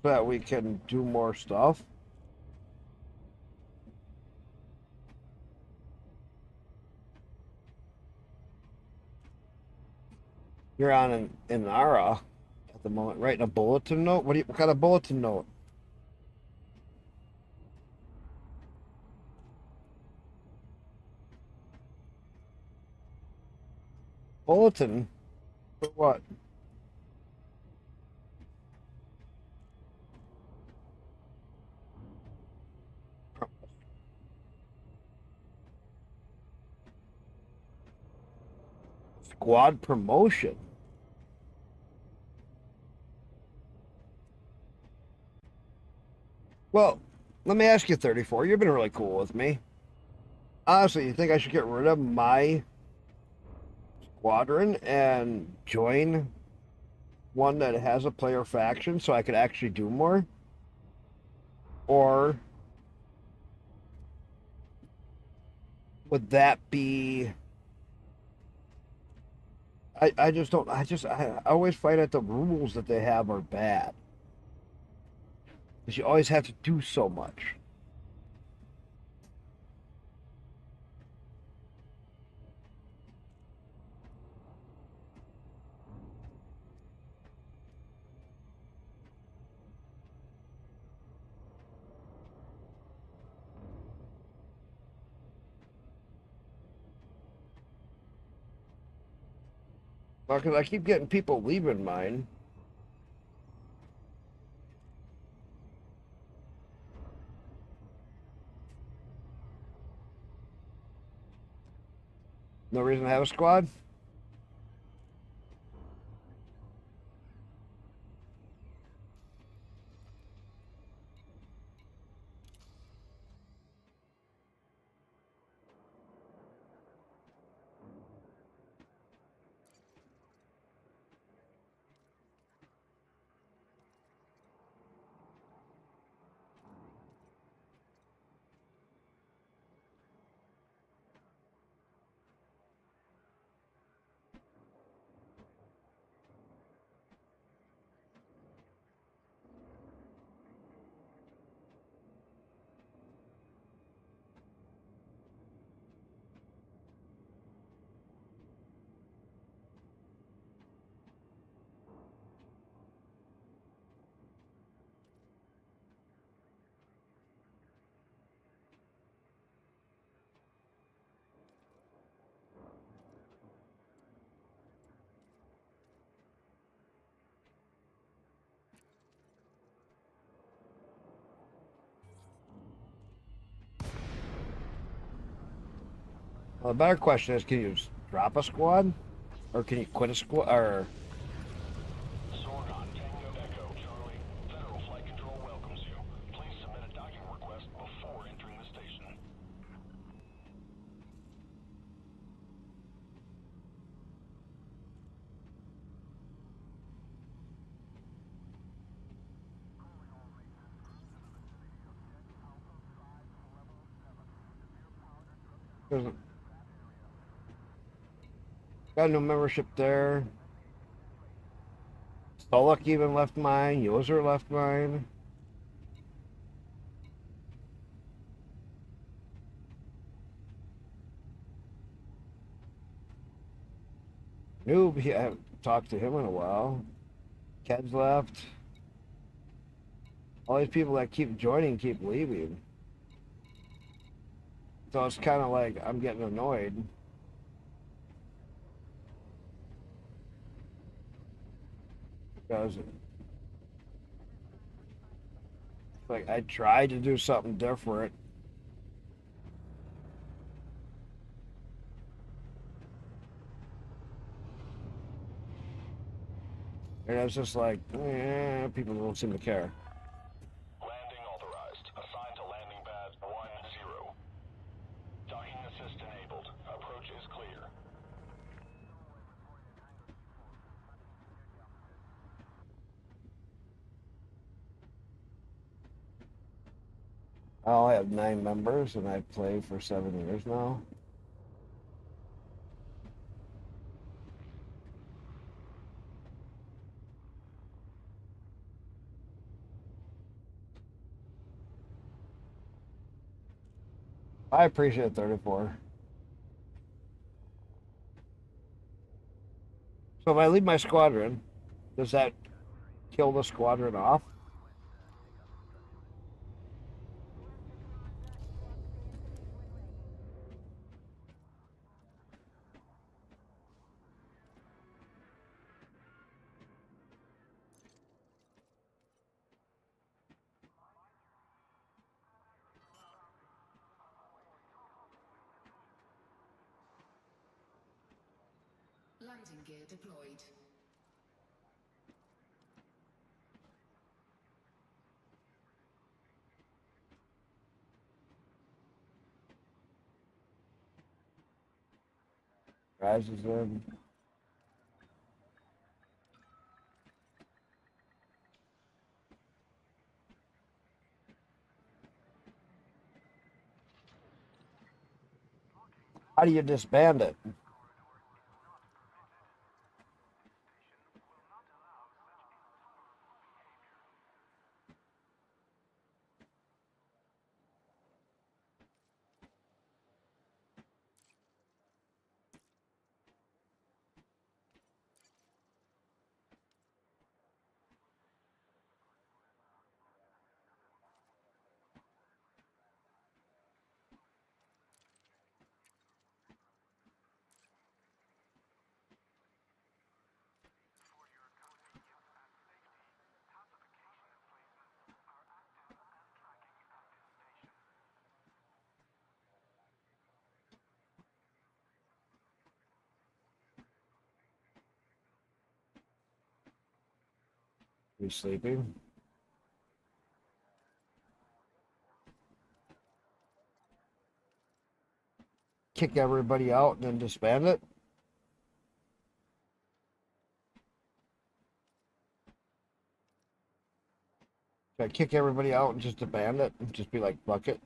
so that we can do more stuff? You're on an ARA at the moment, writing a bulletin note. What kind of bulletin note? Bulletin for what? Squad promotion. Well, let me ask you, 34. You've been really cool with me. Honestly, you think I should get rid of my squadron and join one that has a player faction so I could actually do more? Or would that be. I just don't. I always find that the rules that they have are bad. Because you always have to do so much. Because I keep getting people leaving mine. No reason to have a squad? Well, the better question is, can you just drop a squad? Or can you quit a squad? Or Sorgon, Tango Echo, Charlie. Federal Flight Control welcomes you. Please submit a docking request before entering the station. Got no membership there. Stolak even left mine. User left mine. Noob, I haven't talked to him in a while. Ked's left. All these people that keep joining keep leaving. So it's kind of like I'm getting annoyed. Because like I tried to do something different. And it's just like, people don't seem to care. Landing authorized. Assigned to landing pad 10. Docking assist enabled. Approach is clear. I have 9 members and I've played for 7 years now. I appreciate 34. So if I leave my squadron, does that kill the squadron off? Landing gear deployed. Rises in. How do you disband it? You sleeping? Kick everybody out and then disband it? Should I kick everybody out and just disband it and just be like, fuck it?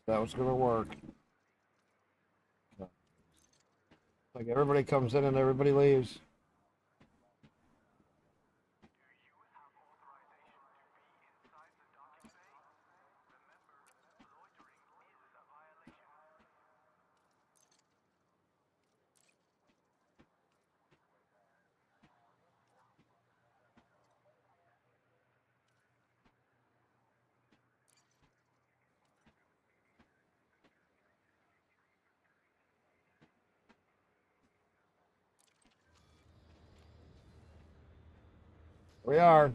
That was gonna work. Like everybody comes in and everybody leaves. We are.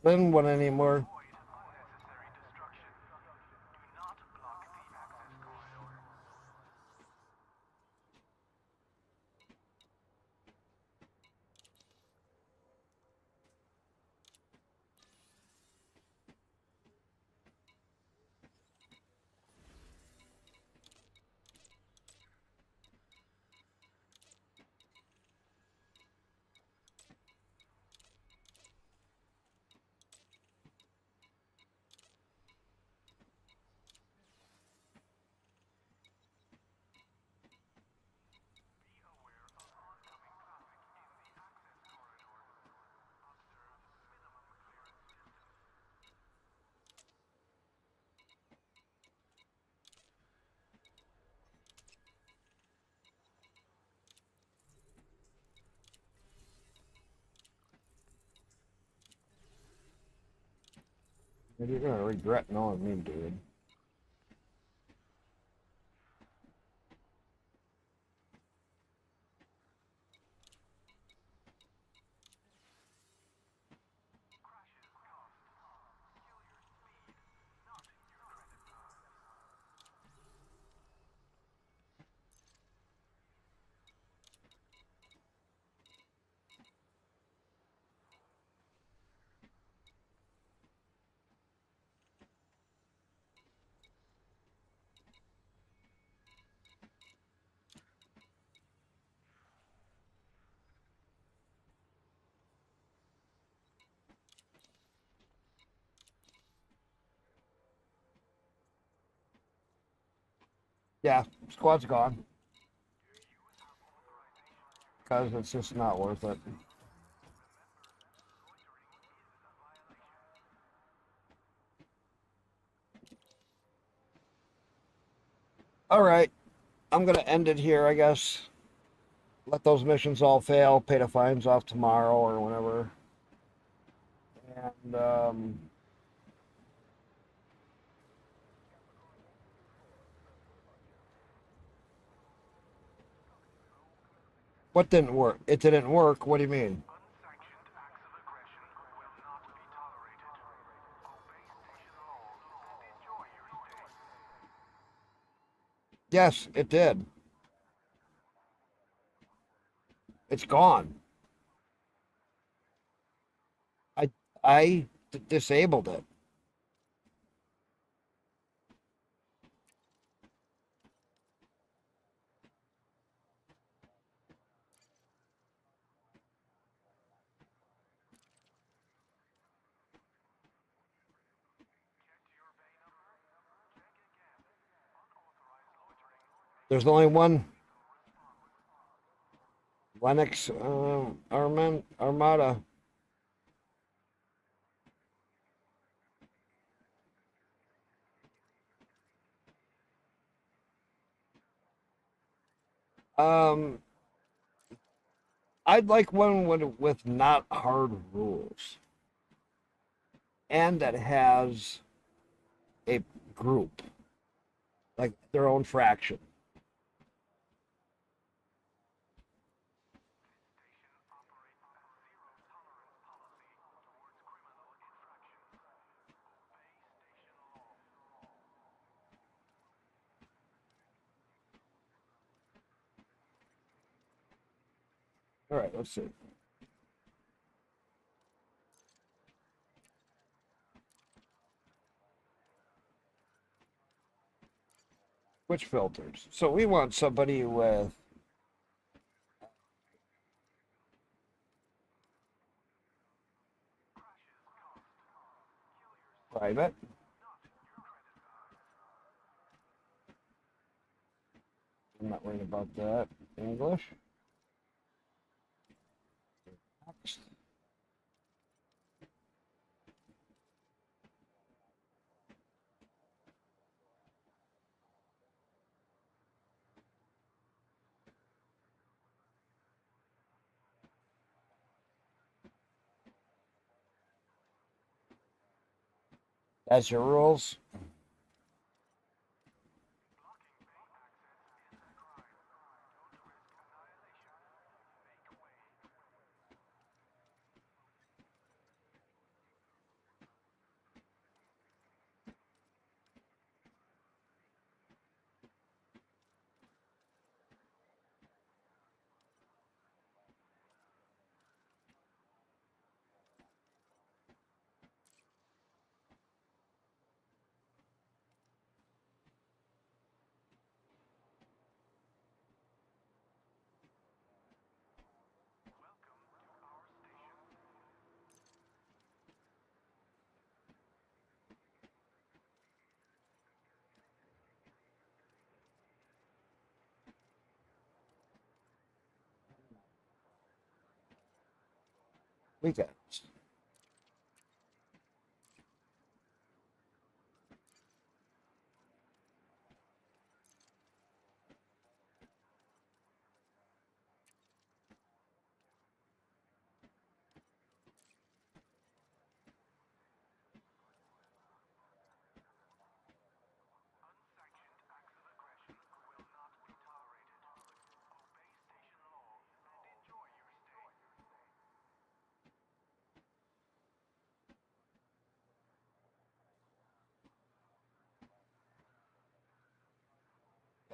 Didn't win anymore. You're gonna regret knowing me, dude. Yeah, squad's gone. Because it's just not worth it. All right, I'm gonna end it here, I guess. Let those missions all fail, pay the fines off tomorrow or whenever. And what didn't work? It didn't work. What do you mean? Unsanctioned acts of aggression will not be tolerated. Obey station laws and enjoy your stay. Yes, it did. It's gone. I I disabled it. There's only one Linux Armada. Um, I'd like one with not hard rules and that has a group, like their own fraction. All right, let's see. Which filters? So we want somebody with private. I'm not worried about that. English. Next. That's your rules. Weekends.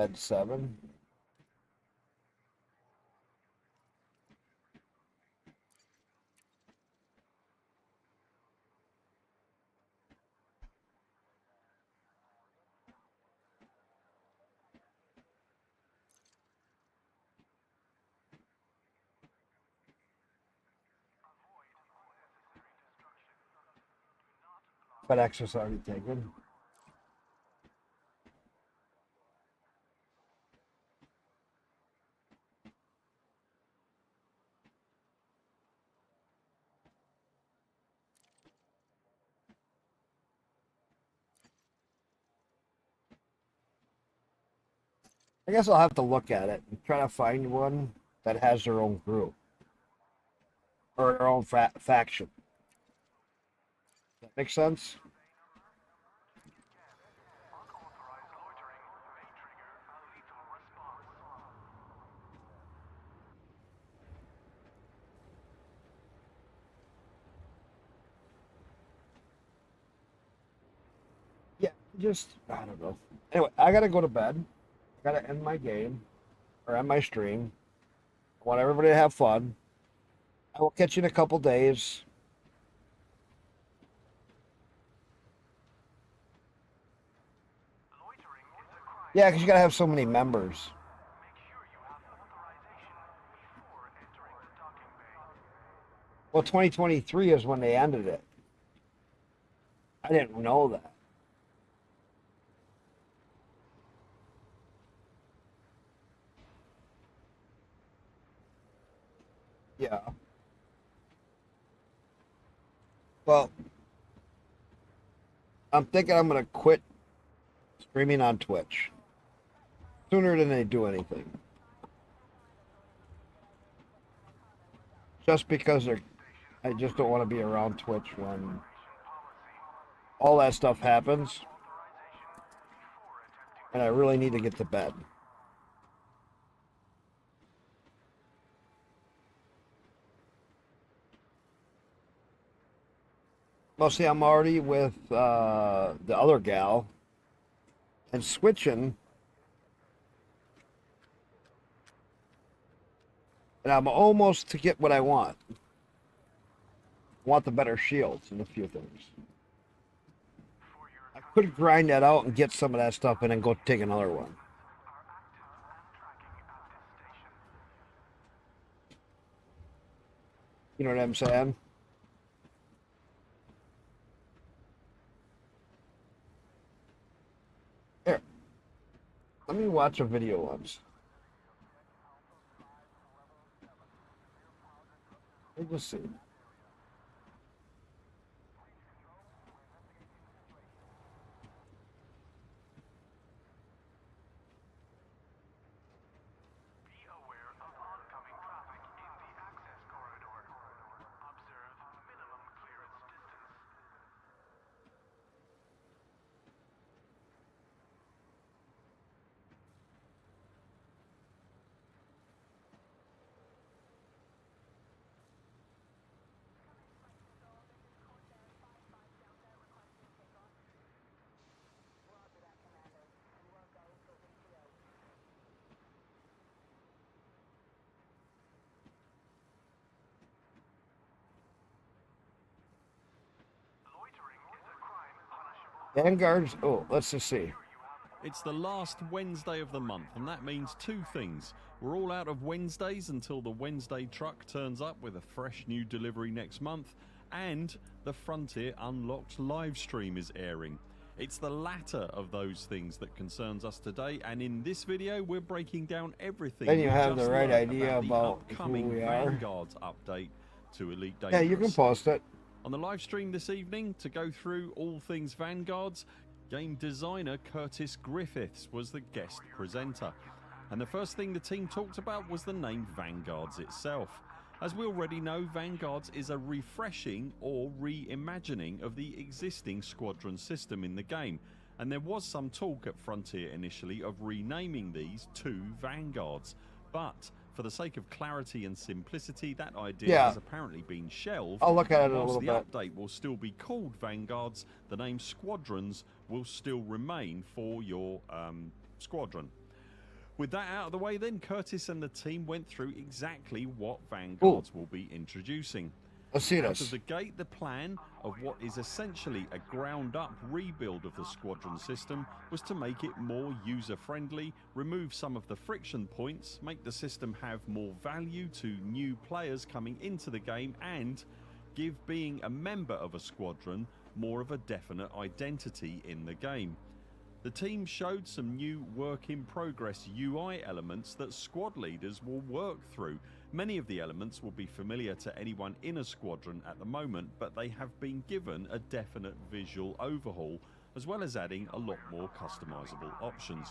Bed 7. FedEx was already taken. I guess I'll have to look at it and try to find one that has their own group or their own faction. That makes sense? Yeah, just, I don't know. Anyway, I gotta go to bed. I gotta end my game or end my stream. I want everybody to have fun. I will catch you in a couple days. Yeah, because you gotta have so many members. Well, 2023 is when they ended it. I didn't know that. Yeah. Well, I'm thinking I'm gonna quit streaming on Twitch sooner than they do anything. Just because I just don't want to be around Twitch when all that stuff happens. And I really need to get to bed. Well, see, I'm already with the other gal and switching. And I'm almost to get what I want. I want the better shields and a few things. I could grind that out and get some of that stuff and then go take another one. You know what I'm saying? Here. Let me watch a video once. Let me just see. Vanguards. Oh, let's just see. It's the last Wednesday of the month, and that means two things. We're all out of Wednesdays until the Wednesday truck turns up with a fresh new delivery next month, and the Frontier Unlocked live stream is airing. It's the latter of those things that concerns us today, and in this video we're breaking down everything. Then you we have just the right learned idea the about upcoming who we are. Vanguard's update to Elite Dangerous. Yeah, you can post it. On the live stream this evening, to go through all things Vanguards, game designer Curtis Griffiths was the guest presenter. And the first thing the team talked about was the name Vanguards itself. As we already know, Vanguards is a refreshing or reimagining of the existing squadron system in the game. And there was some talk at Frontier initially of renaming these to Vanguards. But for the sake of clarity and simplicity, that idea has apparently been shelved. I'll look at it a Whilst little the update will still be called Vanguards, the name Squadrons will still remain for your squadron. With that out of the way then, Curtis and the team went through exactly what Vanguards will be introducing. Let's see Out of this. the gate, the plan of what is essentially a ground-up rebuild of the squadron system was to make it more user-friendly, remove some of the friction points, make the system have more value to new players coming into the game, and give being a member of a squadron more of a definite identity in the game. The team showed some new work-in-progress UI elements that squad leaders will work through. Many of the elements will be familiar to anyone in a squadron at the moment, but they have been given a definite visual overhaul, as well as adding a lot more customizable options.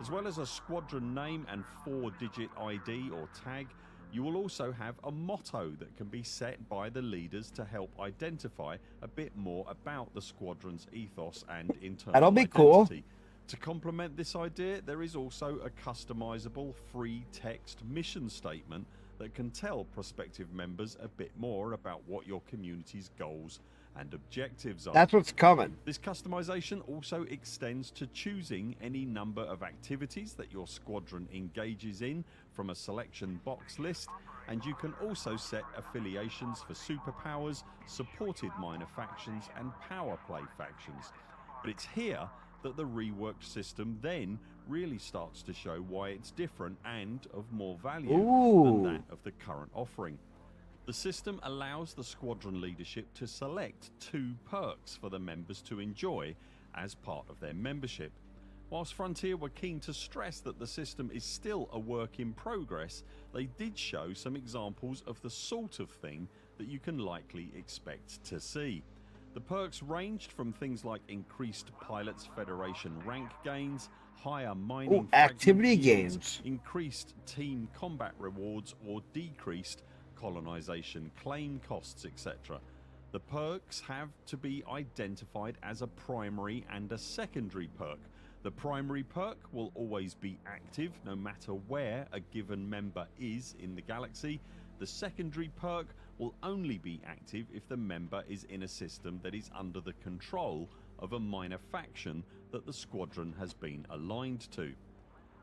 As well as a squadron name and 4-digit ID or tag, you will also have a motto that can be set by the leaders to help identify a bit more about the squadron's ethos and internal That'll be identity. cool. To complement this idea, there is also a customizable free text mission statement that can tell prospective members a bit more about what your community's goals and objectives are. That's what's coming. This customization also extends to choosing any number of activities that your squadron engages in from a selection box list, and you can also set affiliations for superpowers, supported minor factions, and power play factions. But it's here that the reworked system then really starts to show why it's different and of more value than that of the current offering. The system allows the squadron leadership to select 2 perks for the members to enjoy as part of their membership. Whilst Frontier were keen to stress that the system is still a work in progress, they did show some examples of the sort of thing that you can likely expect to see. The perks ranged from things like increased Pilots Federation rank gains, higher mining activity fragment yields, gains, increased team combat rewards, or decreased colonization claim costs, etc. The perks have to be identified as a primary and a secondary perk. The primary perk will always be active no matter where a given member is in the galaxy. The secondary perk will only be active if the member is in a system that is under the control of a minor faction that the squadron has been aligned to.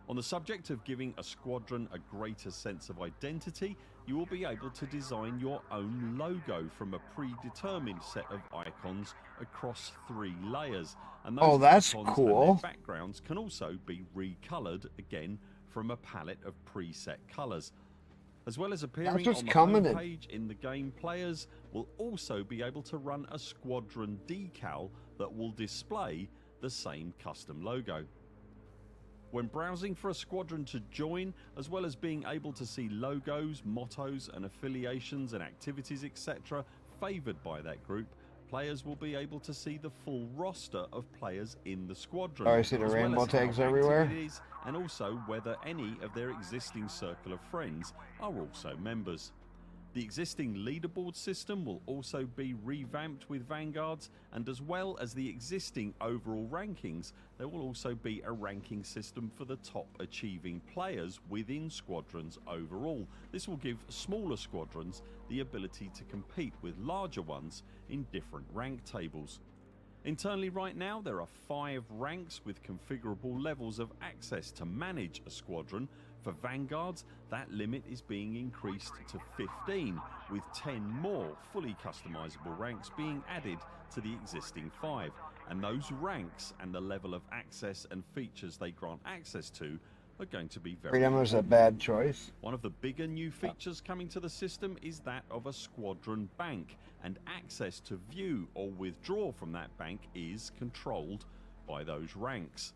On the subject of giving a squadron a greater sense of identity, you will be able to design your own logo from a predetermined set of icons across 3 layers. And those that's icons cool. and their backgrounds can also be recolored again from a palette of preset colors. As well as appearing what's on the coming homepage in the game, players will also be able to run a squadron decal that will display the same custom logo. When browsing for a squadron to join, as well as being able to see logos, mottos and affiliations and activities etc. favoured by that group, players will be able to see the full roster of players in the squadron. Oh, I see the as well rainbow as how tags active everywhere. it is, and also whether any of their existing circle of friends are also members. The existing leaderboard system will also be revamped with Vanguards, and as well as the existing overall rankings, there will also be a ranking system for the top achieving players within squadrons overall. This will give smaller squadrons the ability to compete with larger ones in different rank tables. Internally right now there are 5 ranks with configurable levels of access to manage a squadron. For Vanguards, that limit is being increased to 15, with 10 more fully customizable ranks being added to the existing 5. And those ranks and the level of access and features they grant access to are going to be very Freedom was a important. bad choice. One of the bigger new features coming to the system is that of a squadron bank, and access to view or withdraw from that bank is controlled by those ranks.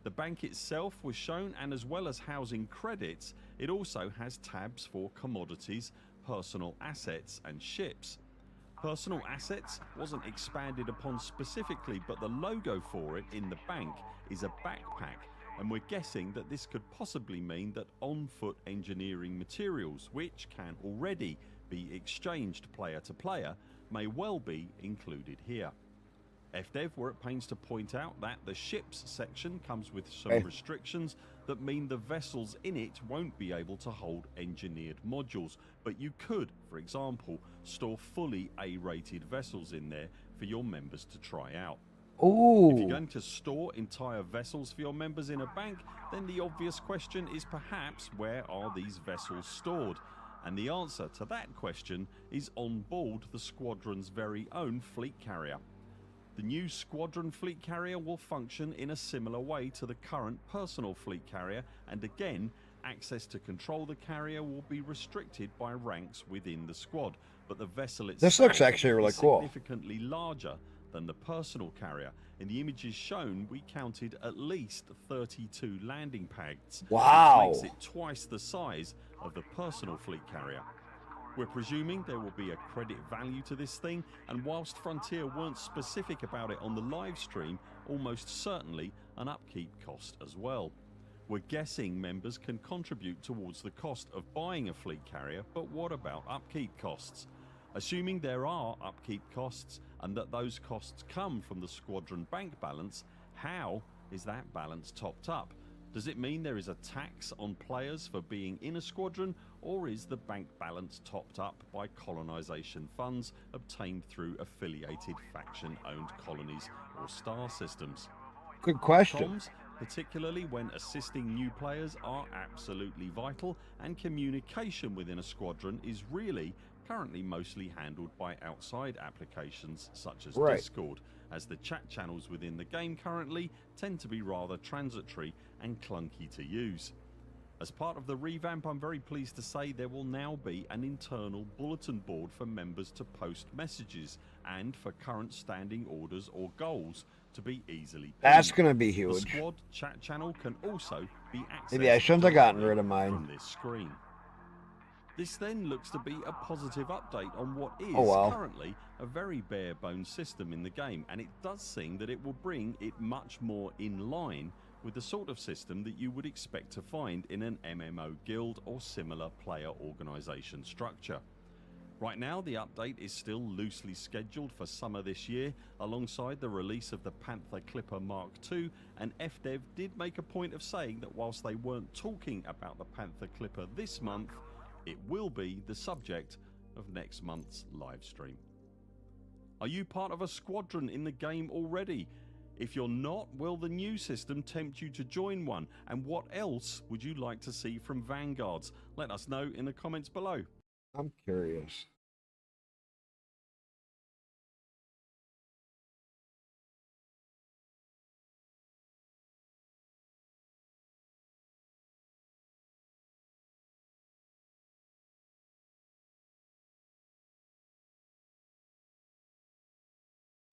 The bank itself was shown, and as well as housing credits, it also has tabs for commodities, personal assets and ships. Personal assets wasn't expanded upon specifically, but the logo for it in the bank is a backpack, and we're guessing that this could possibly mean that on-foot engineering materials, which can already be exchanged player to player, may well be included here. FDev were at pains to point out that the ships section comes with some restrictions that mean the vessels in it won't be able to hold engineered modules, but you could, for example, store fully A-rated vessels in there for your members to try out. Oh, If you're going to store entire vessels for your members in a bank, then the obvious question is perhaps where are these vessels stored? And the answer to that question is on board the squadron's very own fleet carrier. The new squadron fleet carrier will function in a similar way to the current personal fleet carrier, and again, access to control the carrier will be restricted by ranks within the squad, but the vessel itself this looks actually really is cool. significantly larger than the personal carrier. In the images shown, we counted at least 32 landing pads, Wow. which makes it twice the size of the personal fleet carrier. We're presuming there will be a credit value to this thing, and whilst Frontier weren't specific about it on the live stream, almost certainly an upkeep cost as well. We're guessing members can contribute towards the cost of buying a fleet carrier, but what about upkeep costs? Assuming there are upkeep costs and that those costs come from the squadron bank balance, how is that balance topped up? Does it mean there is a tax on players for being in a squadron, or is the bank balance topped up by colonization funds obtained through affiliated faction-owned colonies or star systems? Good question. Comms, particularly when assisting new players, are absolutely vital, and communication within a squadron is really currently mostly handled by outside applications such as Right. Discord, as the chat channels within the game currently tend to be rather transitory and clunky to use. As part of the revamp, I'm very pleased to say there will now be an internal bulletin board for members to post messages and for current standing orders or goals to be easily That's pinned. going to be The huge. squad chat channel can also be accessed Maybe I shouldn't have gotten directly rid of mine. from this screen. This then looks to be a positive update on what is Oh, well. currently a very bare bones system in the game, and it does seem that it will bring it much more in line with the sort of system that you would expect to find in an MMO guild or similar player organization structure. Right now, the update is still loosely scheduled for summer this year, alongside the release of the Panther Clipper Mark II, and FDev did make a point of saying that whilst they weren't talking about the Panther Clipper this month, it will be the subject of next month's live stream. Are you part of a squadron in the game already? If you're not, will the new system tempt you to join one? And what else would you like to see from Vanguards? Let us know in the comments below. I'm curious.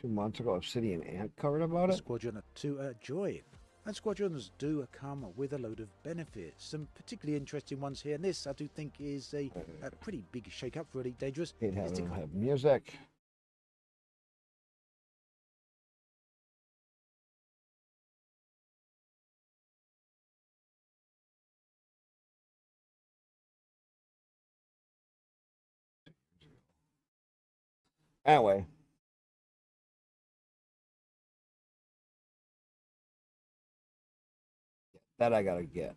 Two months ago, Obsidian Ant covered about it. Squadron to join. And squadrons do come with a load of benefits, some particularly interesting ones here. And this, I do think, is a pretty big shake-up for Elite Dangerous. Hate Is having to them come have music. Anyway. That I gotta get.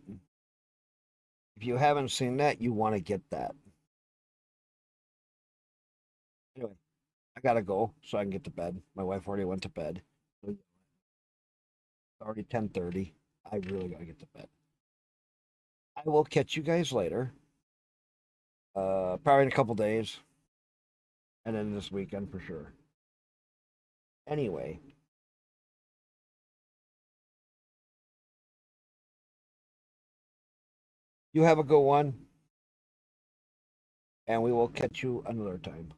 If you haven't seen that, you want to get that. Anyway, I gotta go so I can get to bed. My wife already went to bed. It's already 10:30. I really gotta get to bed. I will catch you guys later. Probably in a couple days. And then this weekend for sure. Anyway. You have a good one. And we will catch you another time.